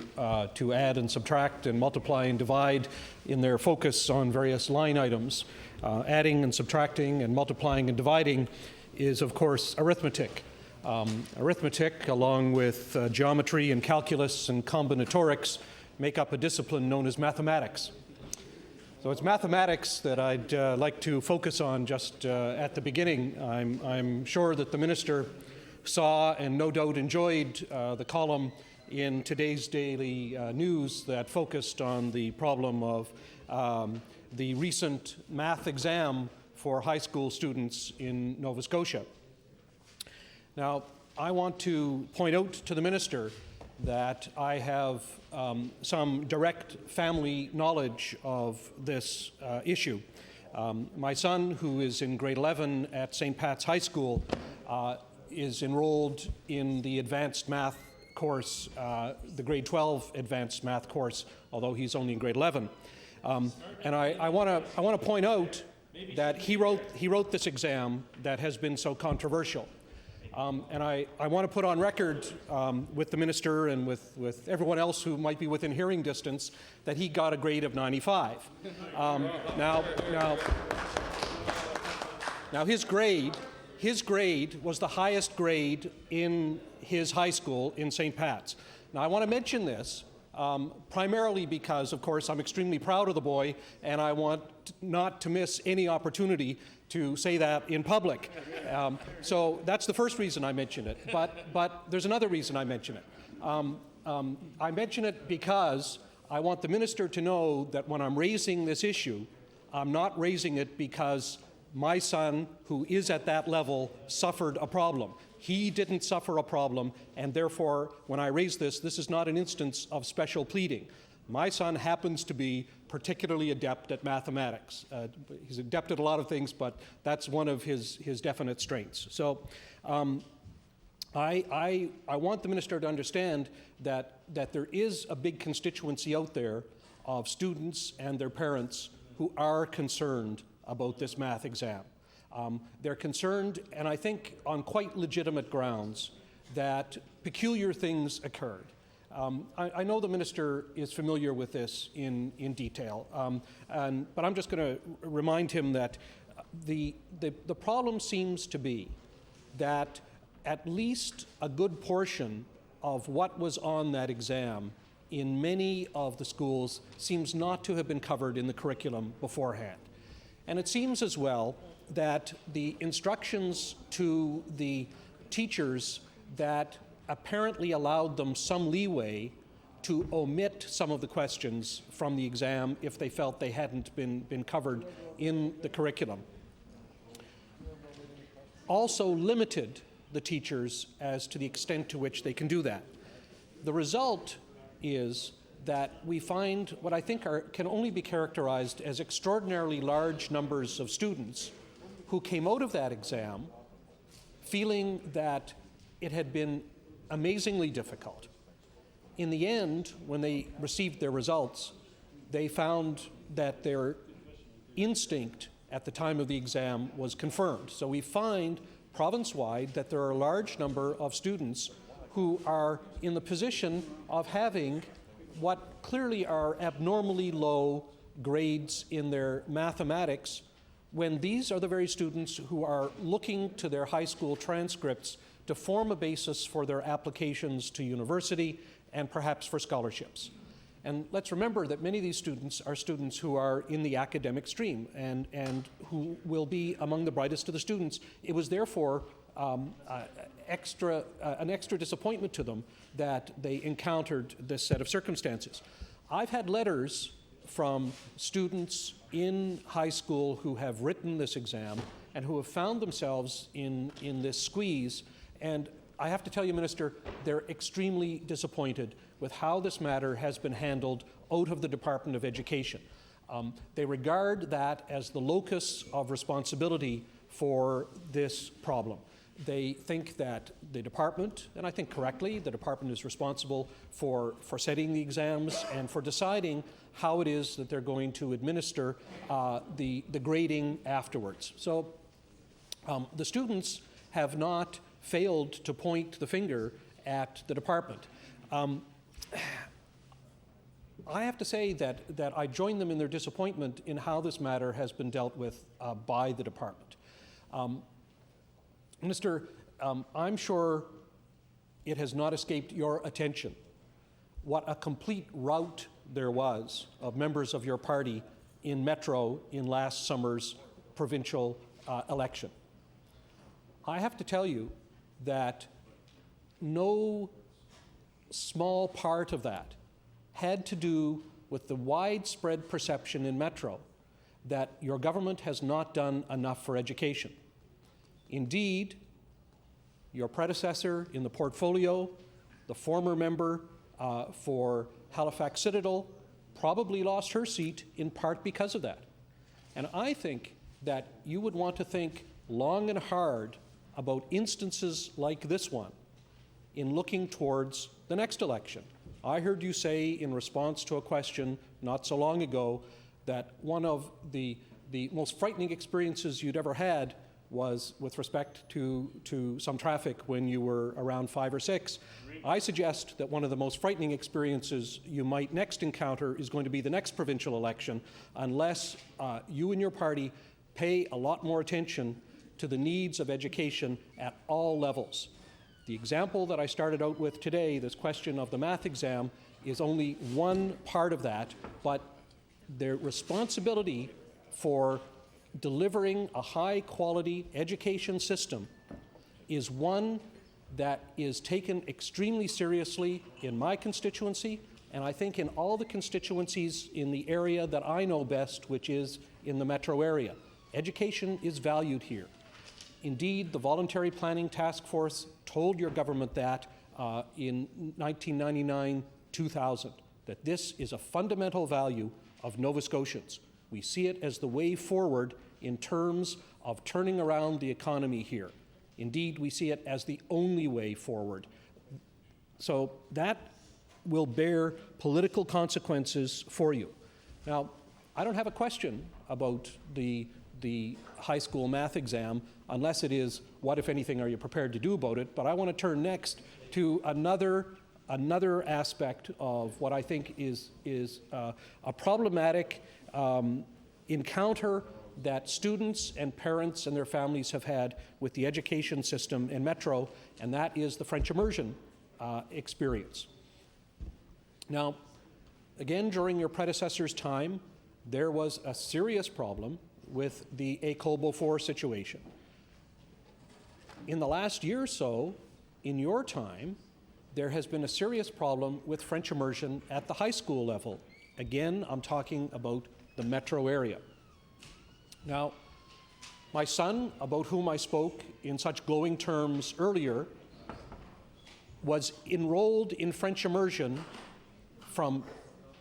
to add and subtract and multiply and divide in their focus on various line items. Adding and subtracting and multiplying and dividing is, of course, arithmetic. Arithmetic, along with geometry and calculus and combinatorics, make up a discipline known as mathematics. So it's mathematics that I'd like to focus on just at the beginning. I'm sure that the Minister saw and no doubt enjoyed the column in today's Daily News that focused on the problem of the recent math exam for high school students in Nova Scotia. Now, I want to point out to the Minister that I have some direct family knowledge of this issue. My son, who is in grade 11 at St. Pat's High School, is enrolled in the advanced math course, the grade 12 advanced math course, although he's only in grade 11. And I want to point out that he wrote this exam that has been so controversial. And I want to put on record with the Minister and with everyone else who might be within hearing distance that he got a grade of 95. Now his grade was the highest grade in his high school in St. Pat's. Now I want to mention this primarily because, of course, I'm extremely proud of the boy, and I want not to miss any opportunity to say that in public. So that's the first reason I mention it. But there's another reason I mention it. I mention it because I want the Minister to know that when I'm raising this issue, I'm not raising it because my son, who is at that level, suffered a problem. He didn't suffer a problem, and therefore, when I raise this, this is not an instance of special pleading. My son happens to be particularly adept at mathematics. He's adept at a lot of things, but that's one of his definite strengths. So I want the Minister to understand that there is a big constituency out there of students and their parents who are concerned about this math exam. They're concerned, and I think on quite legitimate grounds, that peculiar things occurred. I know the Minister is familiar with this in detail, but I'm just going to remind him that the problem seems to be that at least a good portion of what was on that exam in many of the schools seems not to have been covered in the curriculum beforehand. And it seems as well that the instructions to the teachers that apparently allowed them some leeway to omit some of the questions from the exam if they felt they hadn't been covered in the curriculum also limited the teachers as to the extent to which they can do that. The result is that we find what I think can only be characterized as extraordinarily large numbers of students who came out of that exam feeling that it had been amazingly difficult. In the end, when they received their results, they found that their instinct at the time of the exam was confirmed. So we find province-wide that there are a large number of students who are in the position of having what clearly are abnormally low grades in their mathematics, when these are the very students who are looking to their high school transcripts to form a basis for their applications to university and perhaps for scholarships. And let's remember that many of these students are students who are in the academic stream and who will be among the brightest of the students. It was therefore an extra disappointment to them that they encountered this set of circumstances. I've had letters from students in high school who have written this exam and who have found themselves in this squeeze, and I have to tell you, Minister, they're extremely disappointed with how this matter has been handled out of the Department of Education. They regard that as the locus of responsibility for this problem. They think that the department, and I think correctly, the department is responsible for setting the exams and for deciding how it is that they're going to administer the grading afterwards. So the students have not failed to point the finger at the department. I have to say that I join them in their disappointment in how this matter has been dealt with by the department. Minister, I'm sure it has not escaped your attention what a complete rout there was of members of your party in Metro in last summer's provincial election. I have to tell you that no small part of that had to do with the widespread perception in Metro that your government has not done enough for education. Indeed, your predecessor in the portfolio, the former member for Halifax Citadel, probably lost her seat in part because of that. And I think that you would want to think long and hard about instances like this one in looking towards the next election. I heard you say in response to a question not so long ago that one of the most frightening experiences you'd ever had was with respect to some traffic when you were around 5 or 6. I suggest that one of the most frightening experiences you might next encounter is going to be the next provincial election unless you and your party pay a lot more attention to the needs of education at all levels. The example that I started out with today, this question of the math exam, is only one part of that, but their responsibility for delivering a high-quality education system is one that is taken extremely seriously in my constituency, and I think in all the constituencies in the area that I know best, which is in the metro area. Education is valued here. Indeed, the Voluntary Planning Task Force told your government that in 1999-2000, that this is a fundamental value of Nova Scotians. We see it as the way forward in terms of turning around the economy here. Indeed, we see it as the only way forward. So that will bear political consequences for you. Now, I don't have a question about the high school math exam, unless it is, what, if anything, are you prepared to do about it? But I want to turn next to another aspect of what I think is a problematic encounter that students and parents and their families have had with the education system in Metro, and that is the French immersion experience. Now, again, during your predecessor's time, there was a serious problem with the École Beaufort situation. In the last year or so, in your time, there has been a serious problem with French immersion at the high school level. Again, I'm talking about the metro area. Now, my son, about whom I spoke in such glowing terms earlier, was enrolled in French immersion from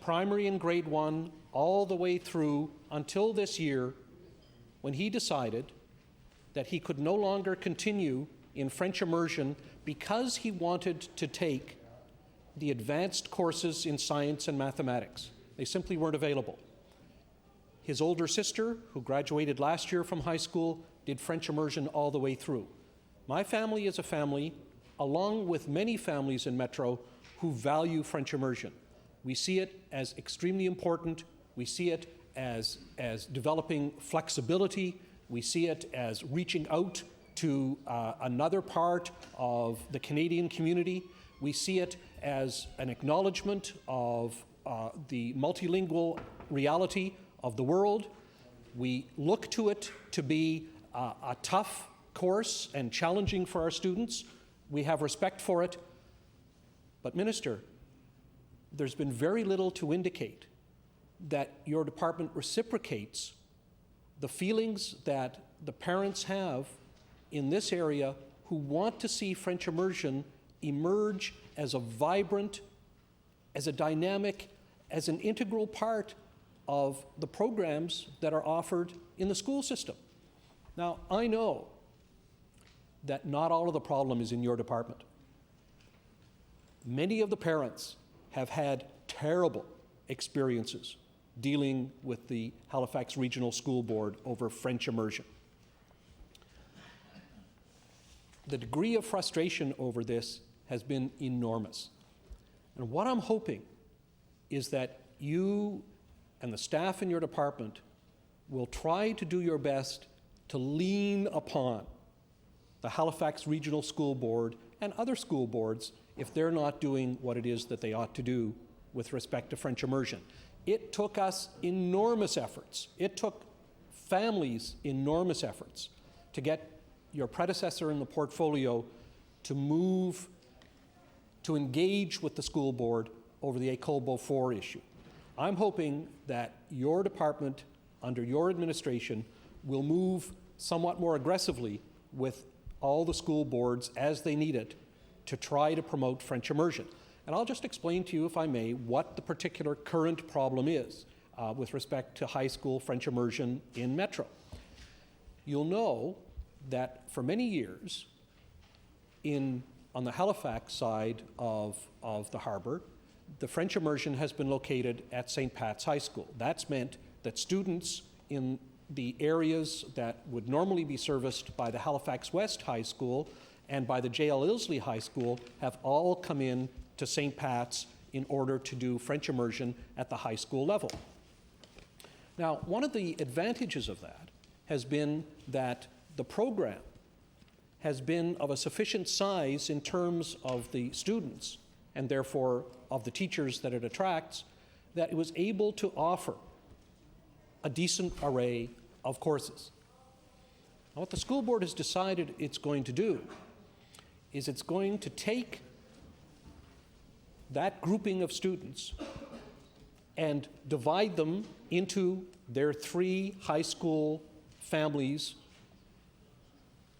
primary in grade 1 all the way through until this year, when he decided that he could no longer continue in French immersion because he wanted to take the advanced courses in science and mathematics. They simply weren't available. His older sister, who graduated last year from high school, did French immersion all the way through. My family is a family, along with many families in Metro, who value French immersion. We see it as extremely important. We see it as developing flexibility. We see it as reaching out to another part of the Canadian community. We see it as an acknowledgement of the multilingual reality of the world. We look to it to be a tough course and challenging for our students. We have respect for it. But, Minister, there's been very little to indicate that your department reciprocates the feelings that the parents have in this area who want to see French immersion emerge as a vibrant, as a dynamic, as an integral part of the programs that are offered in the school system. Now, I know that not all of the problem is in your department. Many of the parents have had terrible experiences dealing with the Halifax Regional School Board over French immersion. The degree of frustration over this has been enormous. And what I'm hoping is that you and the staff in your department will try to do your best to lean upon the Halifax Regional School Board and other school boards if they're not doing what it is that they ought to do with respect to French immersion. It took us enormous efforts. It took families enormous efforts to get your predecessor in the portfolio to move, to engage with the school board over the École Beaufort issue. I'm hoping that your department, under your administration, will move somewhat more aggressively with all the school boards as they need it to try to promote French immersion. And I'll just explain to you, if I may, what the particular current problem is with respect to high school French immersion in Metro. You'll know that for many years, on the Halifax side of the harbour, the French immersion has been located at St. Pat's High School. That's meant that students in the areas that would normally be serviced by the Halifax West High School and by the J.L. Ilsley High School have all come in to St. Pat's in order to do French immersion at the high school level. Now, one of the advantages of that has been that the program has been of a sufficient size in terms of the students and therefore of the teachers that it attracts, that it was able to offer a decent array of courses. Now, what the school board has decided it's going to do is it's going to take that grouping of students and divide them into their 3 high school families,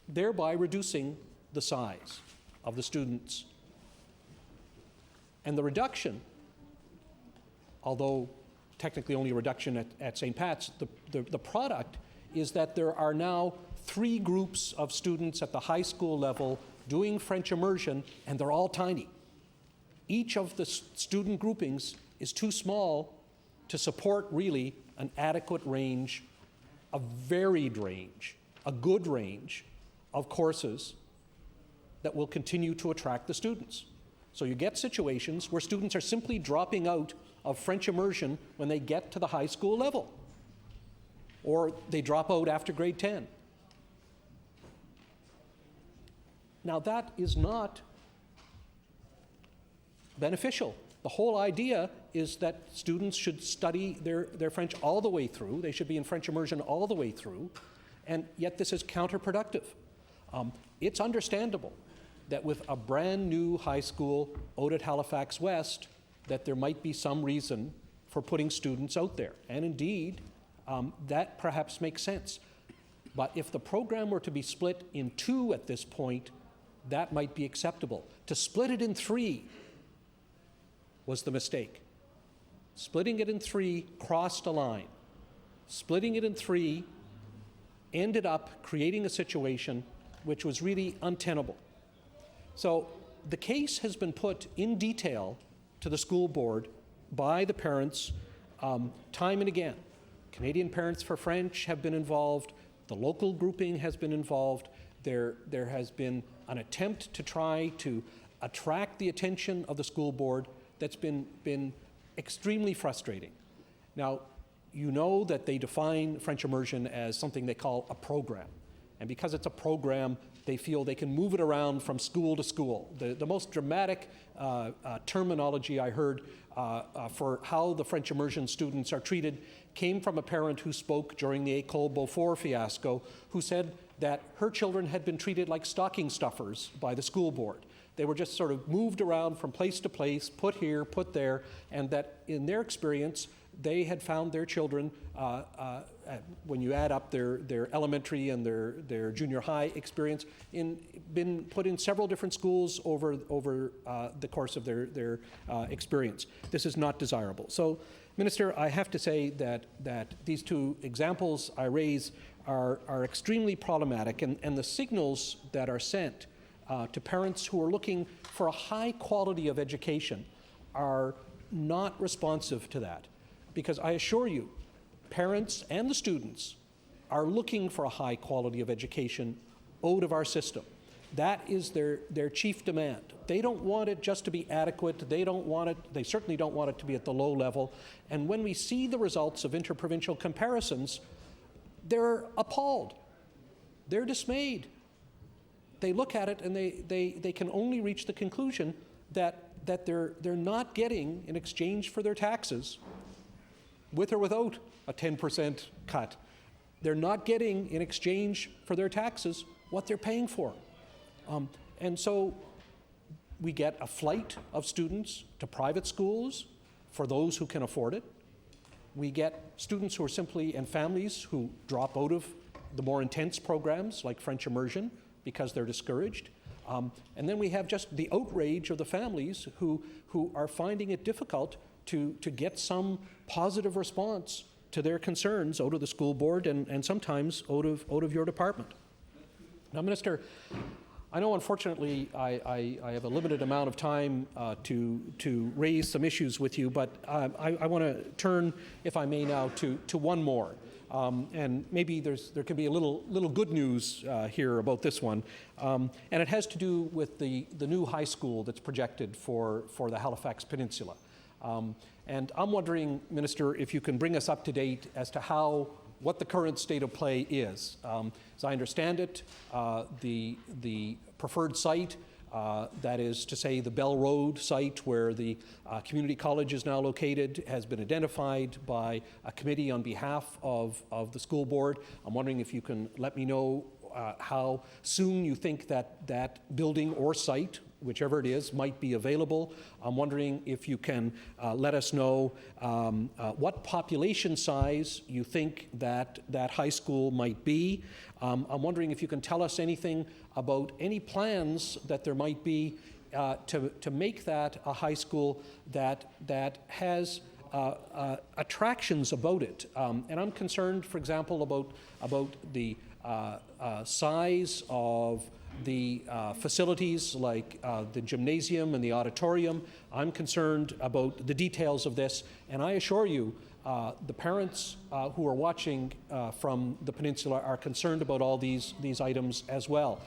thereby reducing the size of the students. And the reduction, although technically only a reduction at St. Pat's, the product is that there are now 3 groups of students at the high school level doing French immersion, and they're all tiny. Each of the student groupings is too small to support really an adequate range, a varied range, a good range of courses that will continue to attract the students. So you get situations where students are simply dropping out of French immersion when they get to the high school level, or they drop out after grade 10. Now that is not beneficial. The whole idea is that students should study their French all the way through. They should be in French immersion all the way through, and yet this is counterproductive. It's understandable that with a brand new high school out at Halifax West, that there might be some reason for putting students out there. And indeed, that perhaps makes sense. But if the program were to be split in 2 at this point, that might be acceptable. To split it in 3 was the mistake. Splitting it in 3 crossed a line. Splitting it in 3 ended up creating a situation which was really untenable. So the case has been put in detail to the school board by the parents time and again. Canadian Parents for French have been involved. The local grouping has been involved. There has been an attempt to try to attract the attention of the school board that's been extremely frustrating. Now, you know that they define French immersion as something they call a program. And because it's a program, they feel they can move it around from school to school. The most dramatic terminology I heard for how the French immersion students are treated came from a parent who spoke during the École Beaufort fiasco, who said that her children had been treated like stocking stuffers by the school board. They were just sort of moved around from place to place, put here, put there, and that in their experience, they had found their children, when you add up their elementary and their junior high experience, been put in several different schools over the course of their experience. This is not desirable. So, Minister, I have to say that these two examples I raise are extremely problematic, and the signals that are sent to parents who are looking for a high quality of education are not responsive to that. Because I assure you, parents and the students are looking for a high quality of education out of our system. That is their chief demand. They don't want it just to be adequate. They certainly don't want it to be at the low level. And when we see the results of interprovincial comparisons, they're appalled. They're dismayed. They look at it and they can only reach the conclusion that they're not getting, in exchange for their taxes, with or without a 10% cut, they're not getting, in exchange for their taxes, what they're paying for. And so we get a flight of students to private schools for those who can afford it. We get students who are simply, and families who drop out of the more intense programs like French immersion because they're discouraged. And then we have just the outrage of the families who are finding it difficult to get some positive response to their concerns out of the school board and sometimes out of your department. Now, Minister, I know unfortunately I have a limited amount of time to raise some issues with you, but I want to turn, if I may now, to one more. And maybe there can be a little good news here about this one. And it has to do with the new high school that's projected for the Halifax Peninsula. And I'm wondering, Minister, if you can bring us up to date as to what the current state of play is. As I understand it, the preferred site, that is to say the Bell Road site where the community college is now located, has been identified by a committee on behalf of the school board. I'm wondering if you can let me know how soon you think that building or site, whichever it is, might be available. I'm wondering if you can let us know what population size you think that high school might be. I'm wondering if you can tell us anything about any plans that there might be to make that a high school that has attractions about it. And I'm concerned, for example, about the size of the facilities like the gymnasium and the auditorium. I'm concerned about the details of this, and I assure you the parents who are watching from the peninsula are concerned about all these items as well.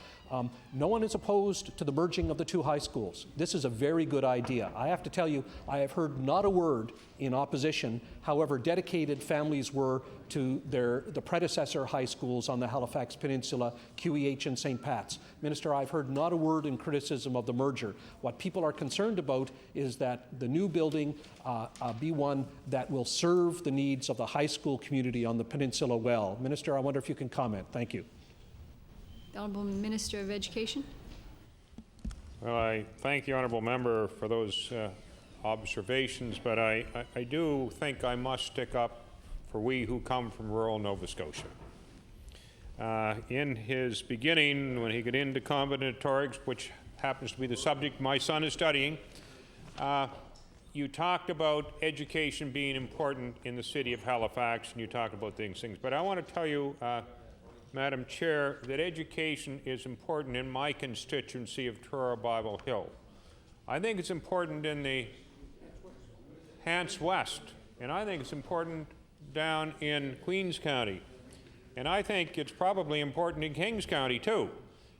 No one is opposed to the merging of the two high schools. This is a very good idea. I have to tell you, I have heard not a word in opposition, however dedicated families were to the predecessor high schools on the Halifax Peninsula, QEH and St. Pat's. Minister, I've heard not a word in criticism of the merger. What people are concerned about is that the new building be one that will serve the needs of the high school community on the peninsula well. Minister, I wonder if you can comment. Thank you. The Honourable Minister of Education. Well, I thank the honourable member for those observations, but I do think I must stick up for we who come from rural Nova Scotia. In his beginning, when he got into combinatorics, which happens to be the subject my son is studying, you talked about education being important in the city of Halifax, and you talked about things. But I want to tell you, Madam Chair, that education is important in my constituency of Truro Bible Hill. I think it's important in the Hants West, and I think it's important down in Queens County, and I think it's probably important in Kings County too.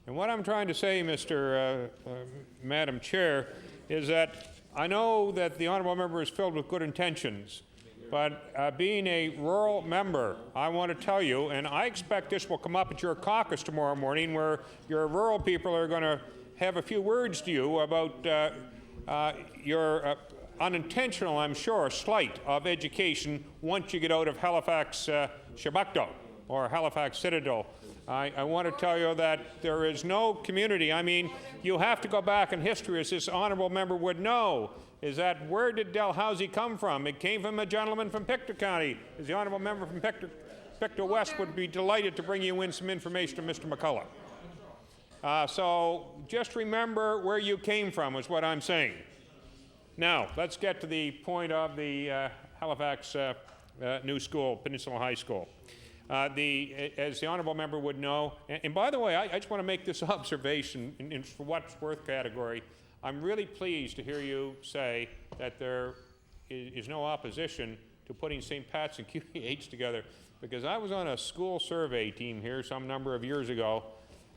And what I'm trying to say, Madam Chair, is that I know that the honourable member is filled with good intentions, but being a rural member, I want to tell you, and I expect this will come up at your caucus tomorrow morning, where your rural people are going to have a few words to you about your unintentional, I'm sure, slight of education once you get out of Halifax Shabukdo or Halifax Citadel. I want to tell you that there is no community. I mean, you have to go back in history, as this honourable member would know, is that where did Dalhousie come from? It came from a gentleman from Pictou County. As the honourable member from Pictou West would be delighted to bring you in some information to Mr. McCullough. So just remember where you came from is what I'm saying. Now, let's get to the point of the Halifax new school, Peninsula High School. As the honourable member would know, and by the way, I just want to make this observation in for what's worth category. I'm really pleased to hear you say that there is no opposition to putting St. Pat's and QEH together, because I was on a school survey team here some number of years ago,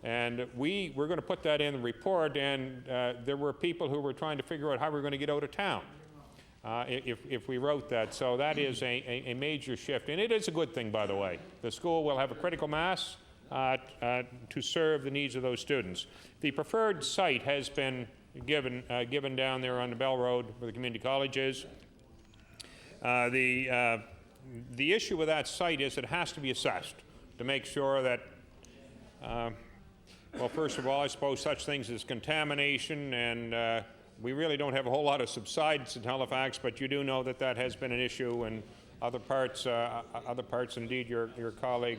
and we were going to put that in the report, and there were people who were trying to figure out how we were going to get out of town if we wrote that. So that is a major shift, and it is a good thing, by the way. The school will have a critical mass to serve the needs of those students. The preferred site has been given down there on the Bell Road where the community college is. The issue with that site is it has to be assessed to make sure that well, first of all, I suppose such things as contamination, and we really don't have a whole lot of subsidence in Halifax, but you do know that that has been an issue in other parts. Indeed, your colleague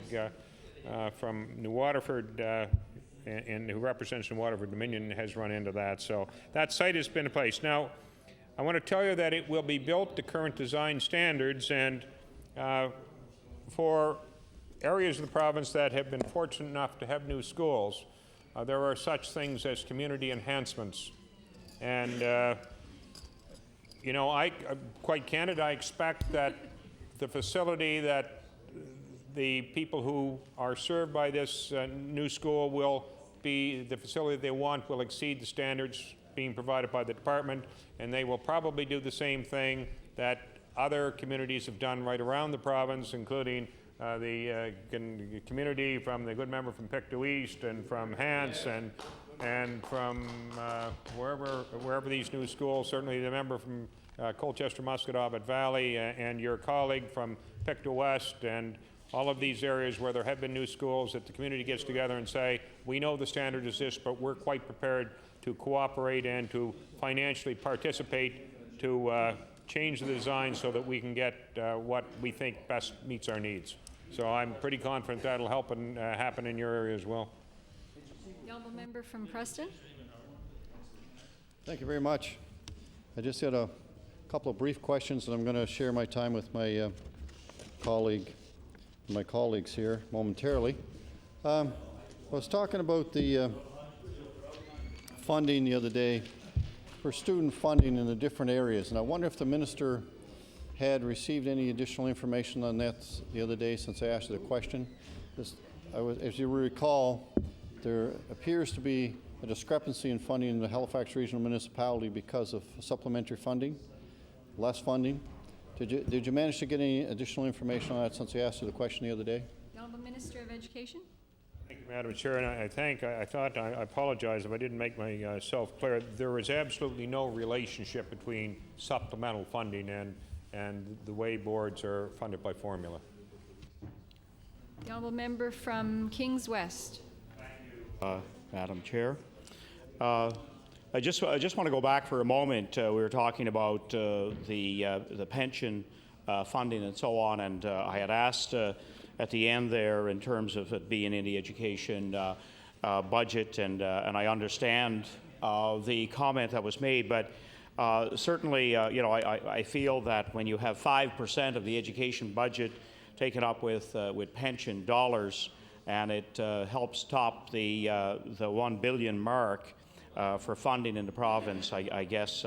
from New Waterford and who represents New Waterford Dominion has run into that. So that site has been in place. Now, I want to tell you that it will be built to current design standards, and for areas of the province that have been fortunate enough to have new schools, there are such things as community enhancements. And, you know, I'm quite candid, I expect that the facility that the people who are served by this new school will be, the facility they want will exceed the standards being provided by the department, and they will probably do the same thing that other communities have done right around the province, including the community from the good member from Pictou East and from Hants and from wherever these new schools, certainly the member from Colchester, Musquodoboit Valley, and your colleague from Pictou West, and all of these areas where there have been new schools, that the community gets together and say, we know the standard is this, but we're quite prepared to cooperate and to financially participate to change the design so that we can get what we think best meets our needs. So I'm pretty confident that'll help and happen in your area as well. The honourable member from Preston. Thank you very much. I just had a couple of brief questions, and I'm going to share my time with my colleagues here momentarily. I was talking about the funding the other day for student funding in the different areas, and I wonder if the minister had received any additional information on that the other day since I asked you the question. As you recall, there appears to be a discrepancy in funding in the Halifax Regional Municipality because of supplementary funding, less funding. Did you manage to get any additional information on that since I asked you the question the other day? The honourable Minister of Education. Thank you, Madam Chair, and I apologize if I didn't make myself clear. There is absolutely no relationship between supplemental funding and the way boards are funded by formula. The honourable member from Kings West. Madam Chair. I just want to go back for a moment. We were talking about the pension funding and so on, and I had asked at the end there in terms of it being in the education budget, and I understand the comment that was made, but certainly, you know, I feel that when you have 5% of the education budget taken up with pension dollars, and it helps top the 1 billion mark for funding in the province, I guess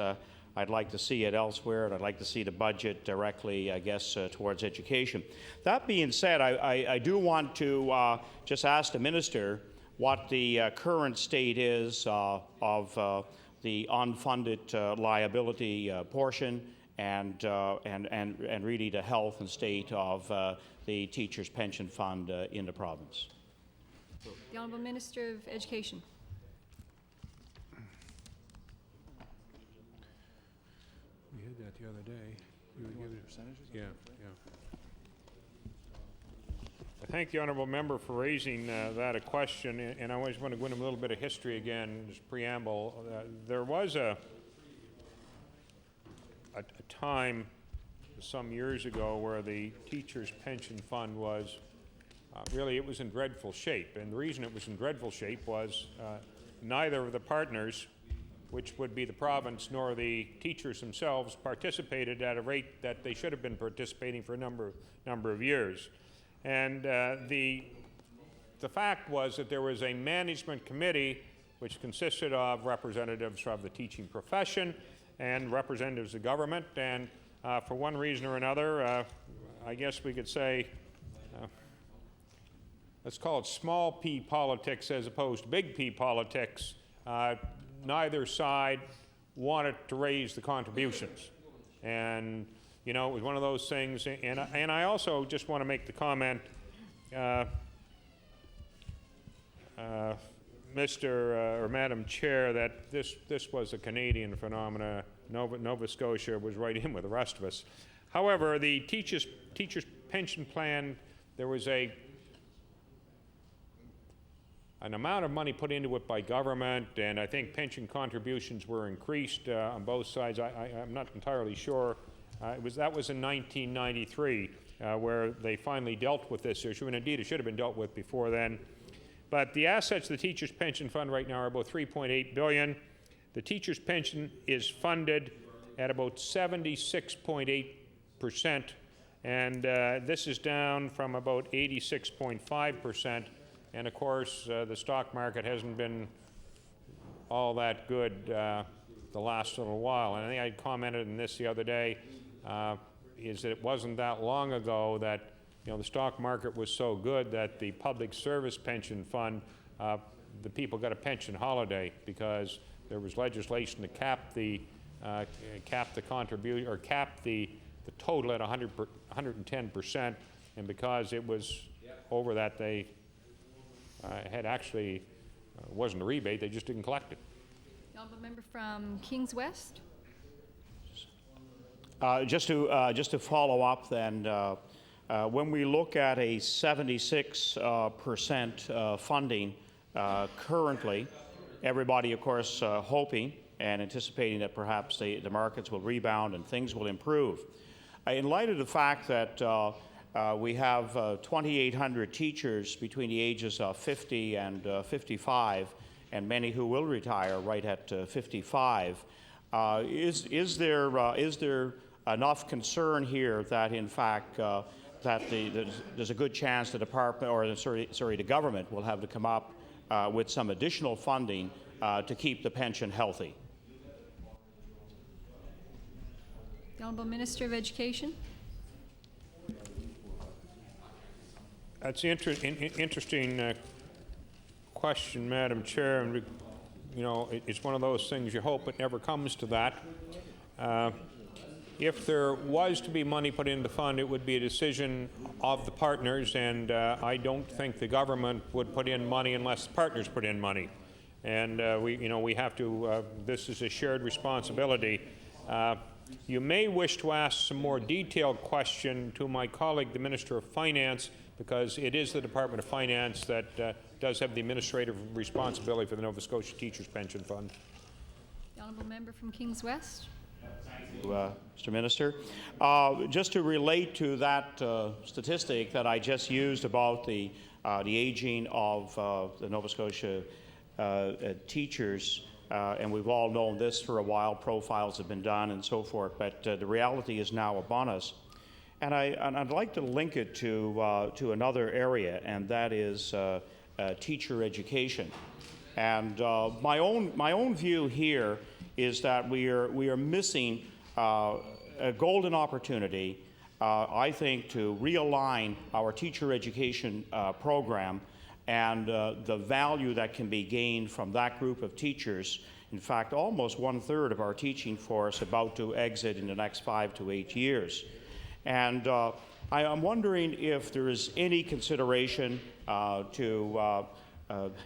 I'd like to see it elsewhere, and I'd like to see the budget directly, I guess, towards education. That being said, I do want to just ask the minister what the current state is of the unfunded liability portion, and really the health and state of the teachers' pension fund in the province. The Honourable Minister of Education. We had that the other day. You would give it Percentages? Yeah. I thank the honourable member for raising that a question, and I always want to go into a little bit of history again, just preamble. There was a time some years ago where the teachers' pension fund was really, it was in dreadful shape, and the reason it was in dreadful shape was neither of the partners, which would be the province nor the teachers themselves, participated at a rate that they should have been participating for a number of years. And the fact was that there was a management committee which consisted of representatives of the teaching profession and representatives of government, and for one reason or another, I guess we could say, let's call it small p politics as opposed to big P politics, neither side wanted to raise the contributions. And you know, it was one of those things, and I also just want to make the comment, Mr. or Madam Chair, that this was a Canadian phenomena. Nova Scotia was right in with the rest of us. However, the teachers' pension plan, there was an amount of money put into it by government, and I think pension contributions were increased on both sides. I'm not entirely sure. That was in 1993 where they finally dealt with this issue, and indeed it should have been dealt with before then. But the assets of the teachers' pension fund right now are about $3.8 billion. The teachers' pension is funded at about 76.8%, and this is down from about 86.5%. And of course, the stock market hasn't been all that good the last little while. And I think I commented on this the other day, is that it wasn't that long ago that the stock market was so good that the public service pension fund, the people got a pension holiday because there was legislation to cap the contribution, or cap the total at 110%, and because it was over that, they had actually wasn't a rebate; they just didn't collect it. The honourable member from Kings West. Just to follow up, then, when we look at a 76% funding currently, everybody, of course, hoping and anticipating that perhaps the markets will rebound and things will improve. In light of the fact that we have 2,800 teachers between the ages of 50 and 55, and many who will retire right at 55, is there enough concern here that, in fact, there's a good chance the department, or the government, will have to come up with some additional funding to keep the pension healthy? The Honourable Minister of Education. That's an interesting question, Madam Chair, and it's one of those things you hope it never comes to that. If there was to be money put in the fund, it would be a decision of the partners, and I don't think the government would put in money unless the partners put in money. And we have to. This is a shared responsibility. You may wish to ask some more detailed question to my colleague, the Minister of Finance, because it is the Department of Finance that does have the administrative responsibility for the Nova Scotia Teachers' Pension Fund. The honourable member from Kings West. Mr. Minister. Just to relate to that statistic that I just used about the aging of the Nova Scotia teachers, and we've all known this for a while, profiles have been done and so forth, but the reality is now upon us. And I'd like to link it to another area, and that is teacher education. And my own view here is that we are missing a golden opportunity, I think, to realign our teacher education program and the value that can be gained from that group of teachers. In fact, almost 1/3 of our teaching force about to exit in the next 5 to 8 years. And I am wondering if there is any consideration to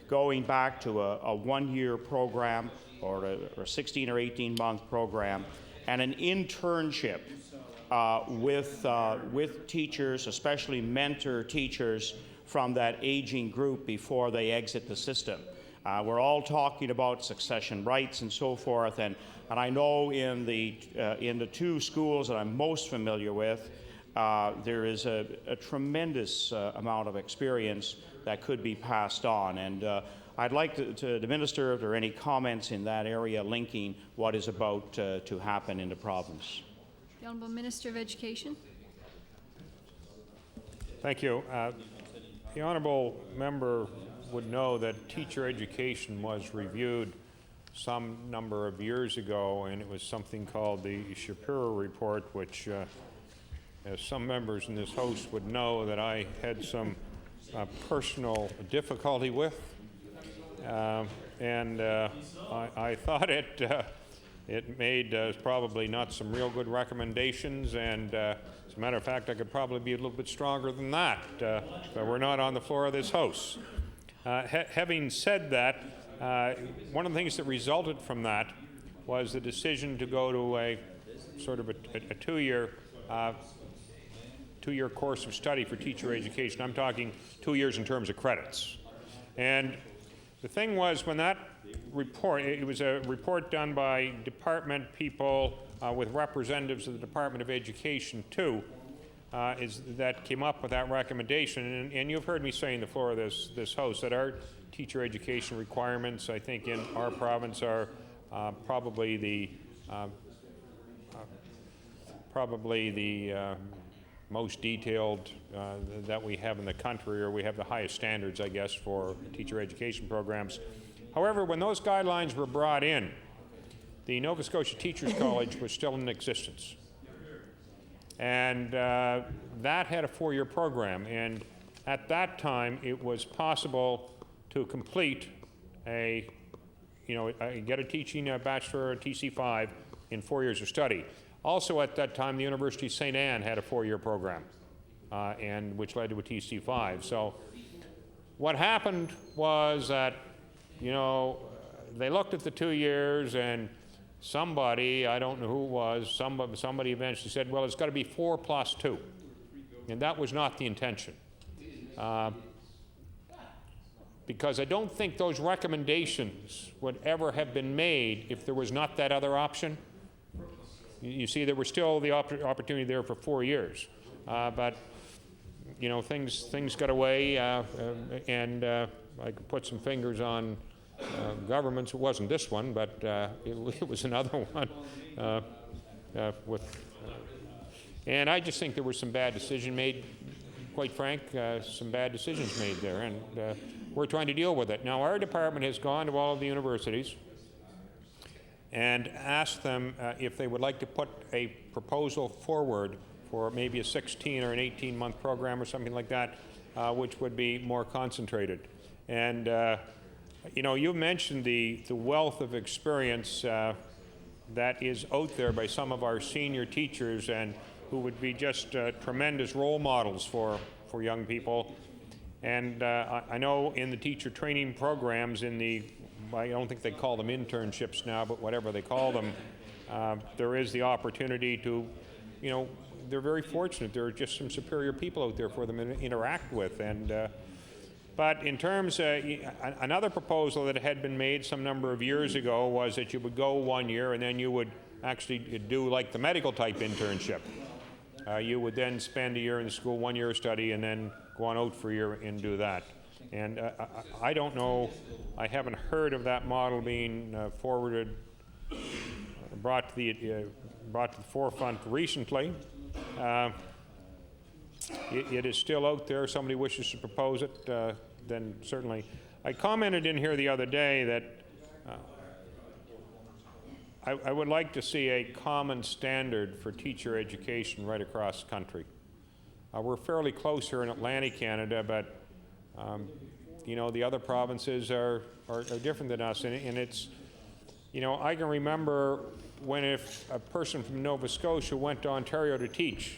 going back to a one-year program or a 16 or 18-month program and an internship with teachers, especially mentor teachers from that aging group before they exit the system. We're all talking about succession rights and so forth, and I know in the two schools that I'm most familiar with, there is a tremendous amount of experience that could be passed on. And I'd like to the Minister, if there are any comments in that area linking what is about to happen in the province. The Honourable Minister of Education. Thank you. The honourable member would know that teacher education was reviewed some number of years ago, and it was something called the Shapiro Report, which, as some members in this House would know, that I had some personal difficulty with. I thought it made probably not some real good recommendations, and as a matter of fact, I could probably be a little bit stronger than that, but we're not on the floor of this House. Having said that, one of the things that resulted from that was the decision to go to a sort of a two-year course of study for teacher education. I'm talking 2 years in terms of credits. And the thing was, when that report, it was a report done by department people with representatives of the Department of Education too, that came up with that recommendation. And you've heard me say on the floor of this House that our teacher education requirements, I think, in our province are probably the most detailed that we have in the country, or we have the highest standards, I guess, for teacher education programs. However, when those guidelines were brought in, the Nova Scotia Teachers College was still in existence. And that had a 4-year program, and at that time it was possible to complete get a teaching bachelor or TC5 in 4 years of study. Also at that time, the University of St. Anne had a 4-year program, and which led to a TC5. So what happened was that, they looked at the 2 years, and somebody, I don't know who it was, somebody eventually said, well, it's got to be 4 plus 2. And that was not the intention. Because I don't think those recommendations would ever have been made if there was not that other option. You see, there was still the opportunity there for 4 years. But, things got away, and I could put some fingers on governments. It wasn't this one, but it was another one. And I just think there was some bad decision made, quite frank, some bad decisions made there, and we're trying to deal with it. Now, our department has gone to all of the universities and asked them if they would like to put a proposal forward for maybe a 16 or an 18-month program or something like that, which would be more concentrated. And you mentioned the wealth of experience that is out there by some of our senior teachers, and who would be just tremendous role models for young people. And I know in the teacher training programs, I don't think they call them internships now, but whatever they call them, there is the opportunity to, they're very fortunate. There are just some superior people out there for them to interact with. And but in terms, another proposal that had been made some number of years ago was that you would go 1 year and then you would actually do like the medical type internship. You would then spend a year in the school, 1 year of study, and then go on out for a year and do that. And I don't know, I haven't heard of that model being brought to the forefront recently. It is still out there. If somebody wishes to propose it, then certainly. I commented in here the other day that I would like to see a common standard for teacher education right across the country. We're fairly close here in Atlantic Canada, but the other provinces are different than us, and it's, I can remember when if a person from Nova Scotia went to Ontario to teach,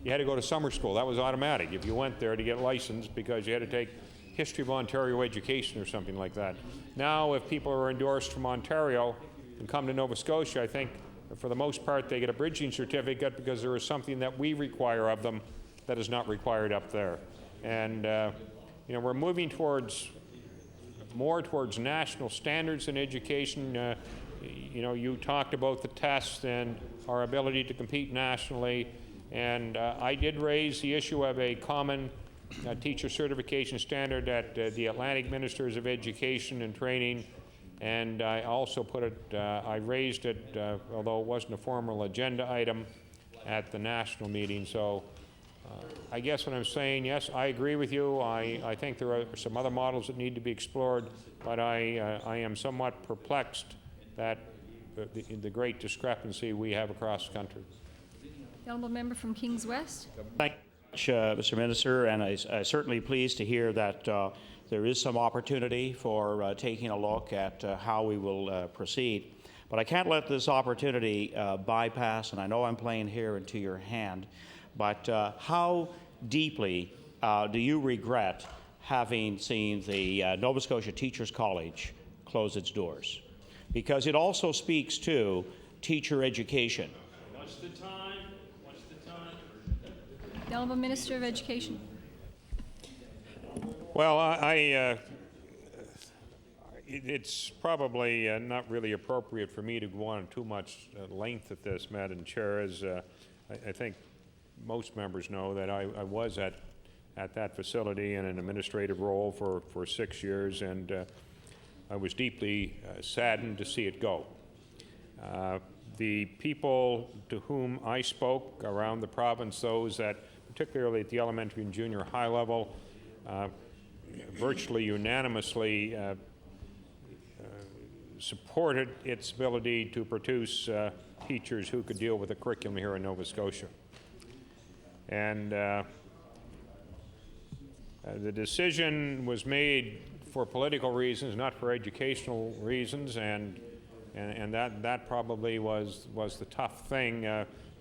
you had to go to summer school. That was automatic if you went there to get licensed, because you had to take history of Ontario education or something like that. Now, if people are endorsed from Ontario and come to Nova Scotia, I think for the most part they get a bridging certificate because there is something that we require of them that is not required up there. And we're moving more towards national standards in education. You talked about the tests and our ability to compete nationally, and I did raise the issue of a common teacher certification standard at the Atlantic Ministers of Education and Training, and I also I raised it, although it wasn't a formal agenda item, at the national meeting. So I guess what I'm saying, yes, I agree with you. I think there are some other models that need to be explored, but I am somewhat perplexed at the great discrepancy we have across the country. The honourable member from Kings West. Thank you, Mr. Minister, and I'm certainly pleased to hear that there is some opportunity for taking a look at how we will proceed. But I can't let this opportunity bypass, and I know I'm playing here into your hand, but how deeply do you regret having seen the Nova Scotia Teachers College close its doors? Because it also speaks to teacher education. What's the time? What's the time? The honourable Minister of Education. Well, it's probably not really appropriate for me to go on too much length at this, Madam Chair, as I think most members know that I was at that facility in an administrative role for 6 years, and I was deeply saddened to see it go. The people to whom I spoke around the province, those that, particularly at the elementary and junior high level, virtually unanimously supported its ability to produce teachers who could deal with the curriculum here in Nova Scotia. And the decision was made for political reasons, not for educational reasons, and that probably was the tough thing.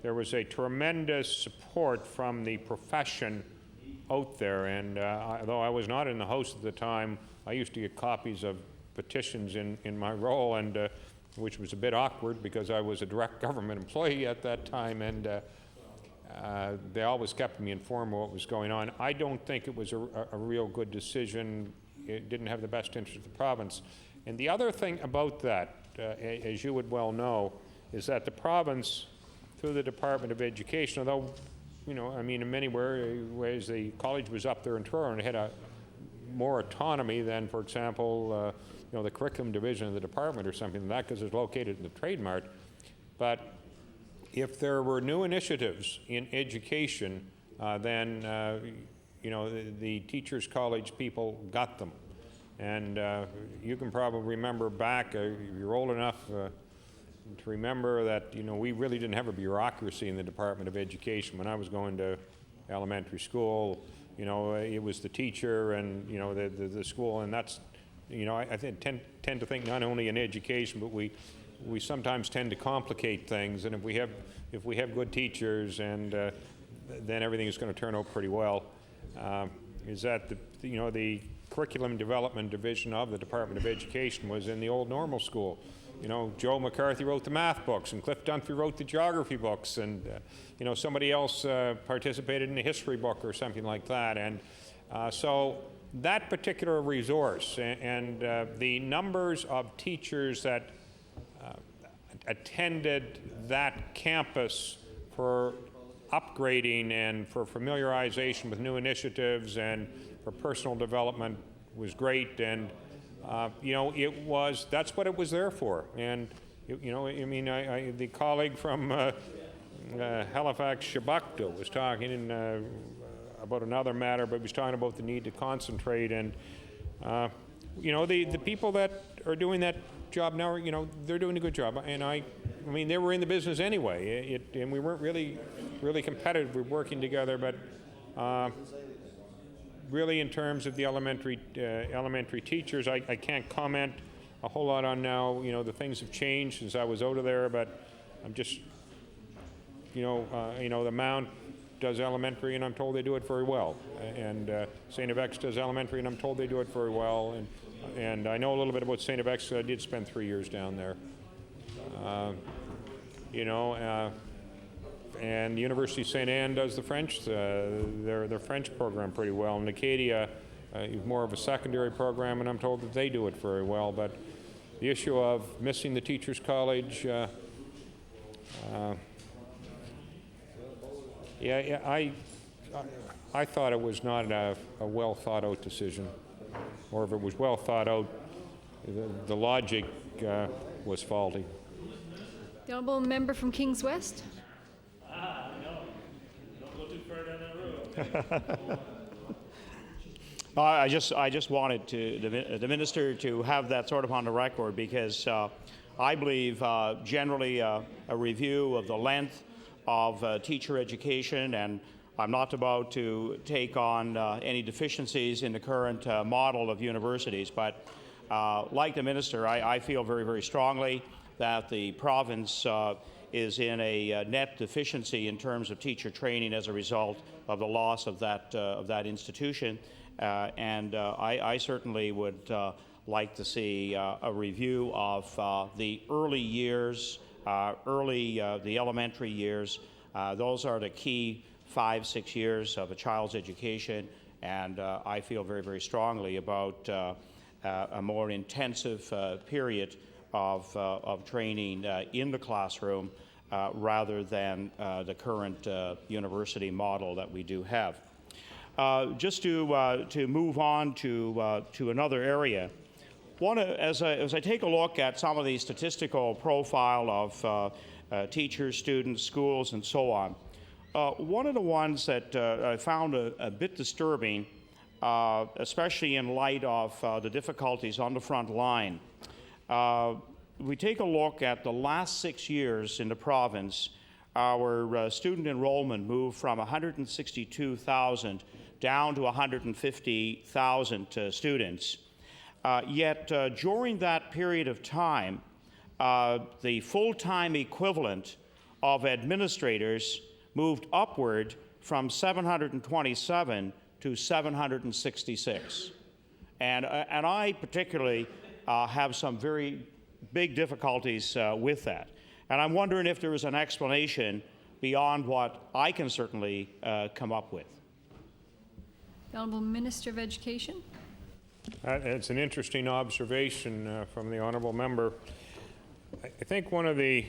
There was a tremendous support from the profession out there, and though I was not in the House at the time, I used to get copies of petitions in my role, and which was a bit awkward because I was a direct government employee at that time, and they always kept me informed of what was going on. I don't think it was a real good decision. It didn't have the best interest of the province. And the other thing about that, as you would well know, is that the province, through the Department of Education, although, in many ways the college was up there in Toronto and it had more autonomy than, for example, the curriculum division of the department or something like that, because it's located in the Trade Mart. But if there were new initiatives in education, then the Teachers College people got them. And you can probably remember back, you're old enough to remember that, we really didn't have a bureaucracy in the Department of Education. When I was going to elementary school, it was the teacher and, the school, and that's, I tend to think not only in education, but we sometimes tend to complicate things, and if we have good teachers, and then everything is going to turn out pretty well. Is that the curriculum development division of the Department of Education was in the old normal school. Joe McCarthy wrote the math books, and Cliff Dunphy wrote the geography books, and somebody else participated in a history book or something like that. And so that particular resource and the numbers of teachers that attended that campus for upgrading and for familiarization with new initiatives and for personal development was great, and that's what it was there for. And the colleague from Halifax, Shabukta, was talking about another matter, but was talking about the need to concentrate, and the people that are doing that job now, they're doing a good job, and they were in the business anyway, and we weren't really competitive. We were working together, but really, in terms of the elementary teachers, I can't comment a whole lot on now. You know, the things have changed since I was out of there, but I'm just, the Mount does elementary, and I'm told they do it very well. And St. FX does elementary, and I'm told they do it very well. And I know a little bit about St. FX, because I did spend 3 years down there. And the University of St. Anne does the French, their French program pretty well. And Acadia is more of a secondary program, and I'm told that they do it very well. But the issue of missing the Teachers College, I thought it was not a well thought out decision. Or if it was well thought out, the logic was faulty. The honourable member from Kings West. I just wanted the minister to have that sort of on the record, because I believe generally a review of the length of teacher education, and I'm not about to take on any deficiencies in the current model of universities, but like the minister, I feel very, very strongly that the province is in a net deficiency in terms of teacher training as a result of the loss of that institution. And I certainly would like to see a review of the early years, the elementary years. Those are the key 5-6 years of a child's education, and I feel very, very strongly about a more intensive period of training in the classroom rather than the current university model that we do have. Just to move on to another area, as I take a look at some of the statistical profile of teachers, students, schools, and so on, one of the ones that I found a bit disturbing, especially in light of the difficulties on the front line, we take a look at the last 6 years in the province. Our student enrollment moved from 162,000 down to 150,000 students. Yet during that period of time, the full-time equivalent of administrators moved upward from 727 to 766. And I particularly have some very big difficulties with that. And I'm wondering if there is an explanation beyond what I can certainly come up with. The Honourable Minister of Education. It's an interesting observation from the honourable member. I think one of the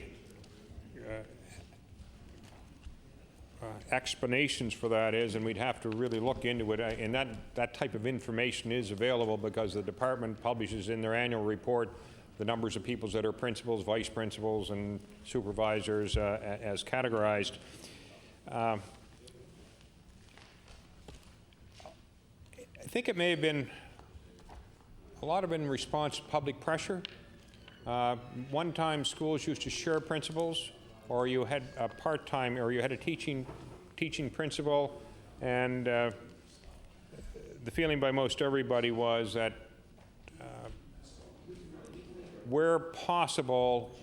explanations for that is, and we'd have to really look into it, and that type of information is available because the department publishes in their annual report the numbers of people that are principals, vice principals, and supervisors as categorized. I think it may have been a lot of it in response to public pressure. One time schools used to share principals, or you had a part-time, or you had a teaching principal, and the feeling by most everybody was that where possible,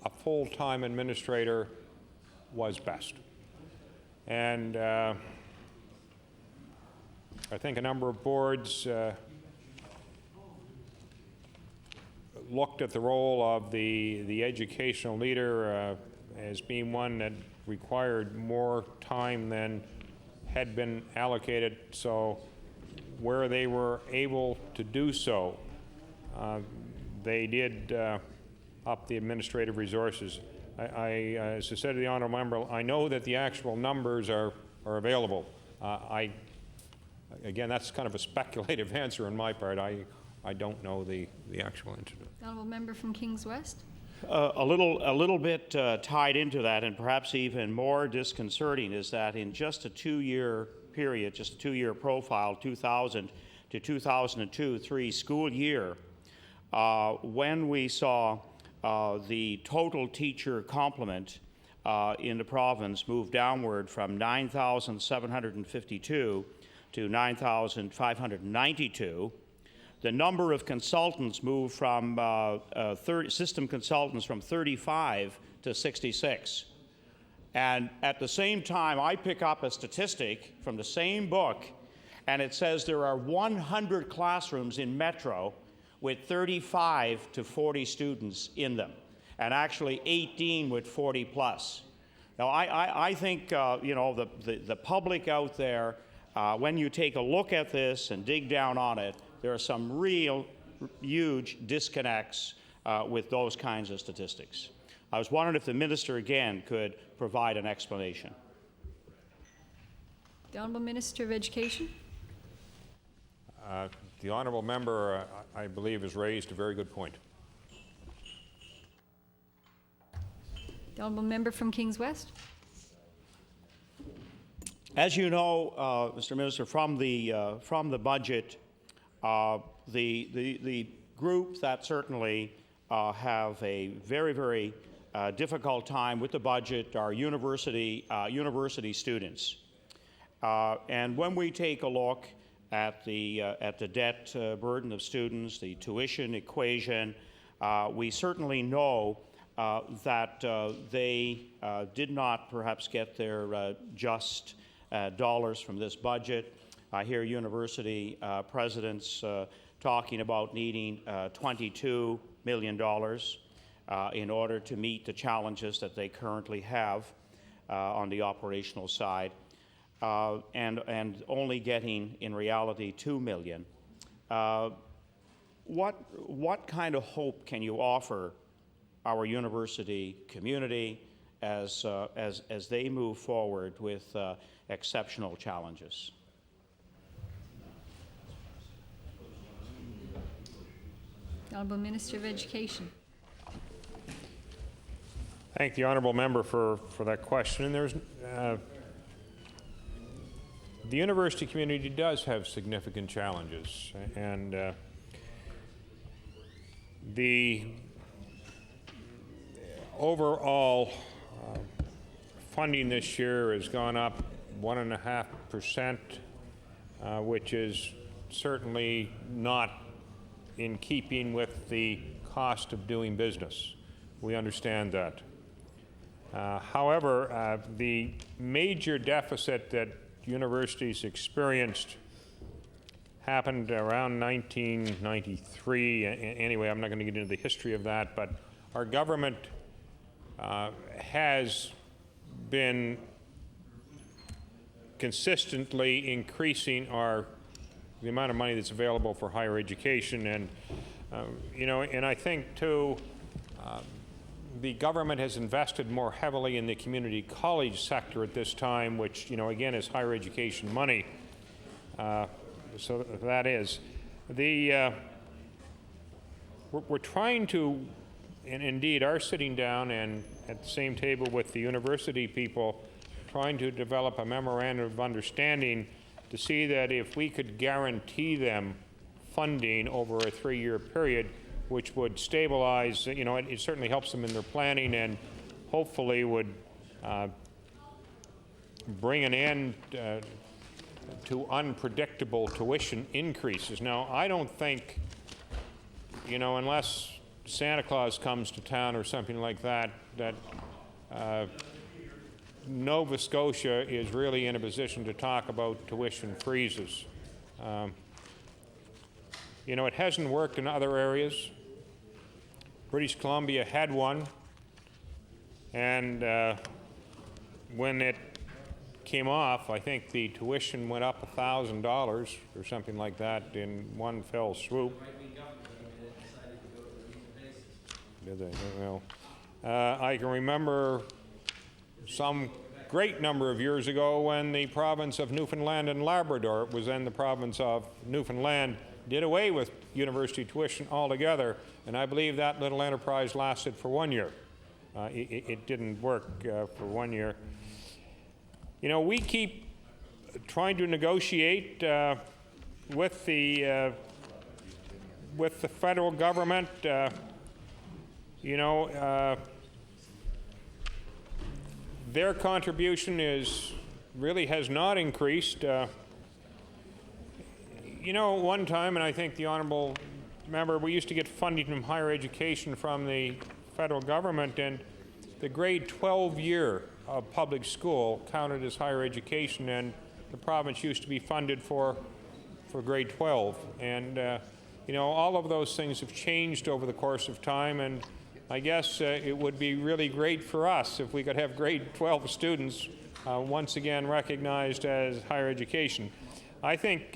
a full-time administrator was best. And I think a number of boards looked at the role of the educational leader as being one that required more time than had been allocated. So where they were able to do so, they did up the administrative resources. As I said to the honourable member, I know that the actual numbers are available. Again, that's kind of a speculative answer on my part. I don't know the actual incident. The honourable member from Kings West. A little bit tied into that, and perhaps even more disconcerting, is that in just a 2-year period, just a 2-year profile, 2000 to 2002-03 school year, when we saw the total teacher complement in the province move downward from 9,752 to 9,592. The number of consultants moved from system consultants from 35 to 66. And at the same time, I pick up a statistic from the same book, and it says there are 100 classrooms in Metro with 35 to 40 students in them, and actually 18 with 40 plus. Now, I think you know, the public out there, when you take a look at this and dig down on it, there are some real huge disconnects with those kinds of statistics. I was wondering if the minister again could provide an explanation. The Honourable Minister of Education. The honourable member, I believe, has raised a very good point. The Honourable Member from Kings West. As you know, Mr. Minister, from the budget, the group that certainly have a very, very difficult time with the budget are university students. And when we take a look at the debt burden of students, the tuition equation, we certainly know that they did not perhaps get their just dollars from this budget. I hear university presidents talking about needing $22 million in order to meet the challenges that they currently have on the operational side, and only getting, in reality, $2 million. What kind of hope can you offer our university community as they move forward with exceptional challenges? Honourable Minister of Education. Thank the honourable member for that question. And there's the university community does have significant challenges, and the overall funding this year has gone up 1.5%, which is certainly not in keeping with the cost of doing business. We understand that. However, the major deficit that universities experienced happened around 1993. Anyway, I'm not going to get into the history of that, but our government has been consistently increasing the amount of money that's available for higher education, and you know, and I think too, the government has invested more heavily in the community college sector at this time, which, you know, again is higher education money. So that is the we're trying to, and indeed are sitting down and at the same table with the university people, trying to develop a memorandum of understanding to see that if we could guarantee them funding over a 3-year period, which would stabilize, you know, it certainly helps them in their planning and hopefully would bring an end to unpredictable tuition increases. Now, I don't think, you know, unless Santa Claus comes to town or something like that, that Nova Scotia is really in a position to talk about tuition freezes. You know, it hasn't worked in other areas. British Columbia had one, and when it came off, I think the tuition went up $1,000 or something like that in one fell swoop. Did they? Well, I can remember some great number of years ago when the province of Newfoundland and Labrador, it was then the province of Newfoundland, did away with university tuition altogether, and I believe that little enterprise lasted for 1 year. It didn't work for 1 year. You know, we keep trying to negotiate with the federal government. You know, their contribution really has not increased. You know, one time, and I think the honourable member, we used to get funding from higher education from the federal government, and the grade 12 year of public school counted as higher education, and the province used to be funded for grade 12. And, you know, all of those things have changed over the course of time, and I guess it would be really great for us if we could have grade 12 students once again recognized as higher education. I think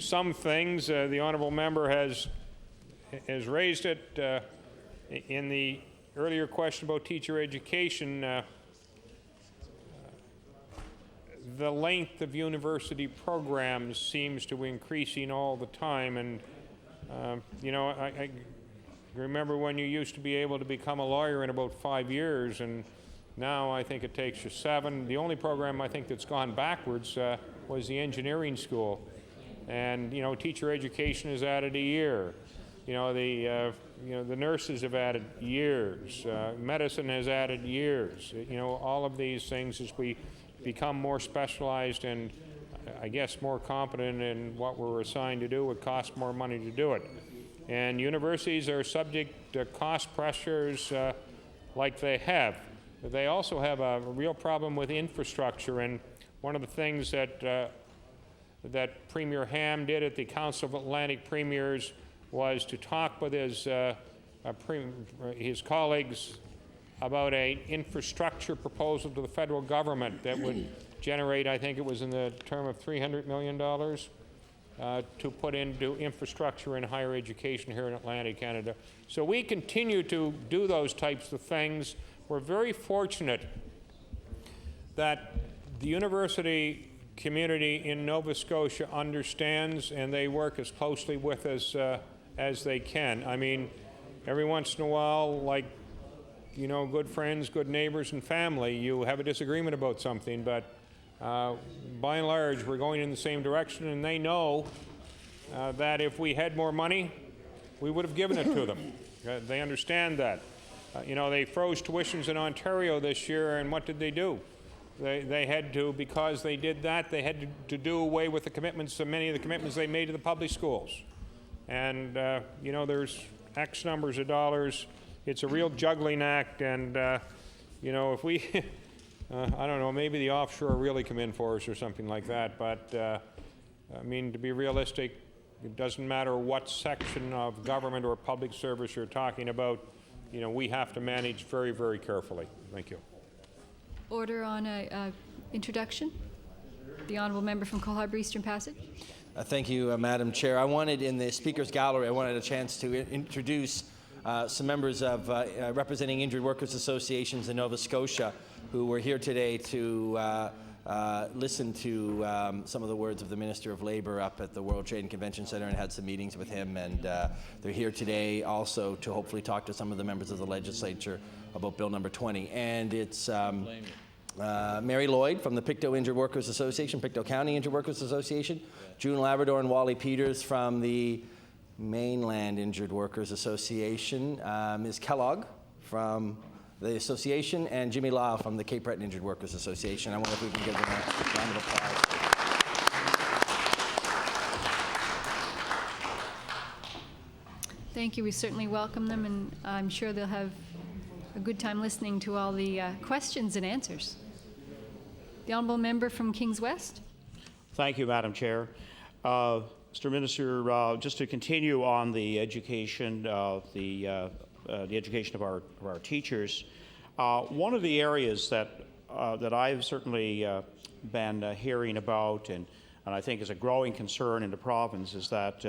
some things, the honourable member has raised it in the earlier question about teacher education. The length of university programs seems to be increasing all the time, and you know, I remember when you used to be able to become a lawyer in about 5 years, and now I think it takes you 7. The only program I think that's gone backwards was the engineering school, and you know, teacher education has added a year. You know, the nurses have added years. Medicine has added years. You know, all of these things, as we become more specialized and I guess more competent in what we're assigned to do, it costs more money to do it. And universities are subject to cost pressures like they have. They also have a real problem with infrastructure, and one of the things that Premier Ham did at the Council of Atlantic Premiers was to talk with his colleagues about an infrastructure proposal to the federal government that would generate, I think it was in the term of $300 million, to put into infrastructure in higher education here in Atlantic Canada. So we continue to do those types of things. We're very fortunate that the university community in Nova Scotia understands, and they work as closely with us as they can. I mean, every once in a while, like, you know, good friends, good neighbors, and family, you have a disagreement about something, but by and large, we're going in the same direction, and they know that if we had more money, we would have given it to them. They understand that. You know, they froze tuitions in Ontario this year, and what did they do? They had to, because they did that, they had to do away with the commitments, many of the commitments they made to the public schools. And, you know, there's X numbers of dollars. It's a real juggling act, and, you know, if we, I don't know, maybe the offshore really come in for us or something like that, but, I mean, to be realistic, it doesn't matter what section of government or public service you're talking about, you know, we have to manage very, very carefully. Thank you. Order on a introduction. The honourable member from Cole Harbour Eastern Passage. Thank you, Madam Chair. I wanted, in the Speaker's Gallery, I wanted a chance to introduce some members of representing injured workers associations in Nova Scotia who were here today to listen to some of the words of the Minister of Labour up at the World Trade and Convention Centre, and had some meetings with him, and they're here today also to hopefully talk to some of the members of the legislature about Bill number 20. And it's Mary Lloyd from the Pictou Injured Workers Association, Pictou County Injured Workers Association, June Labrador and Wally Peters from the Mainland Injured Workers Association, Ms. Kellogg from the association, and Jimmy Lau from the Cape Breton Injured Workers Association. I wonder if we can give them a round of applause. Thank you. We certainly welcome them, and I'm sure they'll have a good time listening to all the questions and answers. The honourable member from Kings West. Thank you, Madam Chair. Mr. Minister, just to continue on the education of the education of our teachers, one of the areas that I've certainly been hearing about, and I think is a growing concern in the province, is that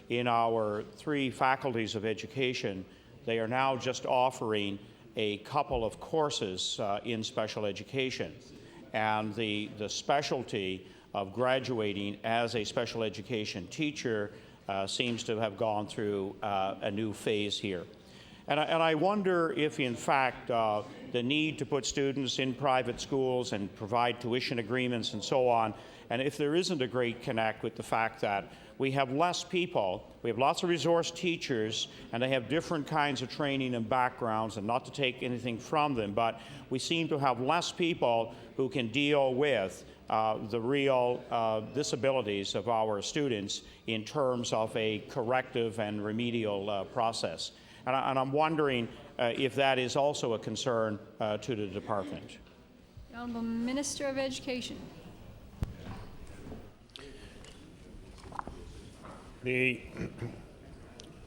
in our 3 faculties of education, they are now just offering a couple of courses in special education, and the specialty of graduating as a special education teacher seems to have gone through a new phase here. And I wonder if, in fact, the need to put students in private schools and provide tuition agreements and so on and if there isn't a great connect with the fact that we have less people, we have lots of resource teachers, and they have different kinds of training and backgrounds, and not to take anything from them, but we seem to have less people who can deal with the real disabilities of our students in terms of a corrective and remedial process. And I'm wondering if that is also a concern to the department. The Honourable Minister of Education. The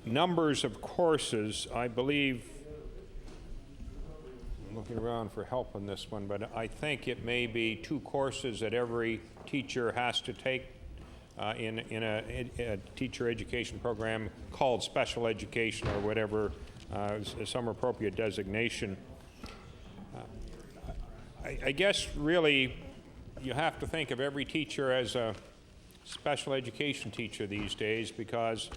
numbers of courses, I believe, I'm looking around for help on this one, but I think it may be 2 courses that every teacher has to take in a teacher education program called special education or whatever, some appropriate designation. I guess really you have to think of every teacher as a special education teacher these days, because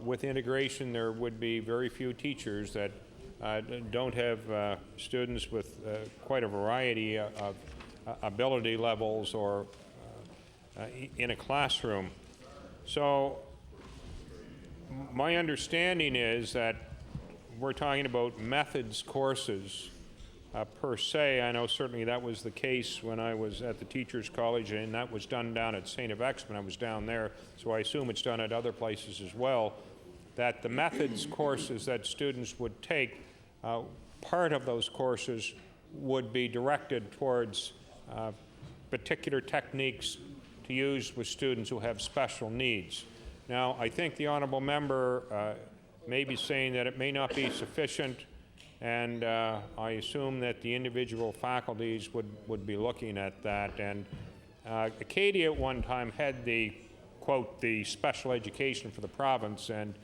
with integration there would be very few teachers that don't have students with quite a variety of ability levels or in a classroom. So my understanding is that we're talking about methods courses per se. I know certainly that was the case when I was at the Teachers College, and that was done down at St. FX when I was down there, so I assume it's done at other places as well, that the methods courses that students would take, part of those courses would be directed towards particular techniques to use with students who have special needs. Now, I think the honourable member may be saying that it may not be sufficient, and I assume that the individual faculties would be looking at that. And Acadia at one time had the, quote, the special education for the province, and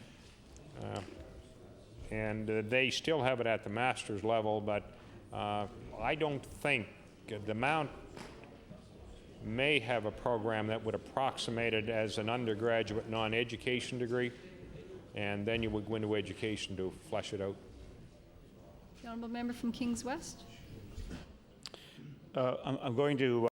they still have it at the master's level, but I don't think the Mount may have a program that would approximate it as an undergraduate non-education degree, and then you would go into education to flesh it out. The Honourable Member from Kings West. I'm going to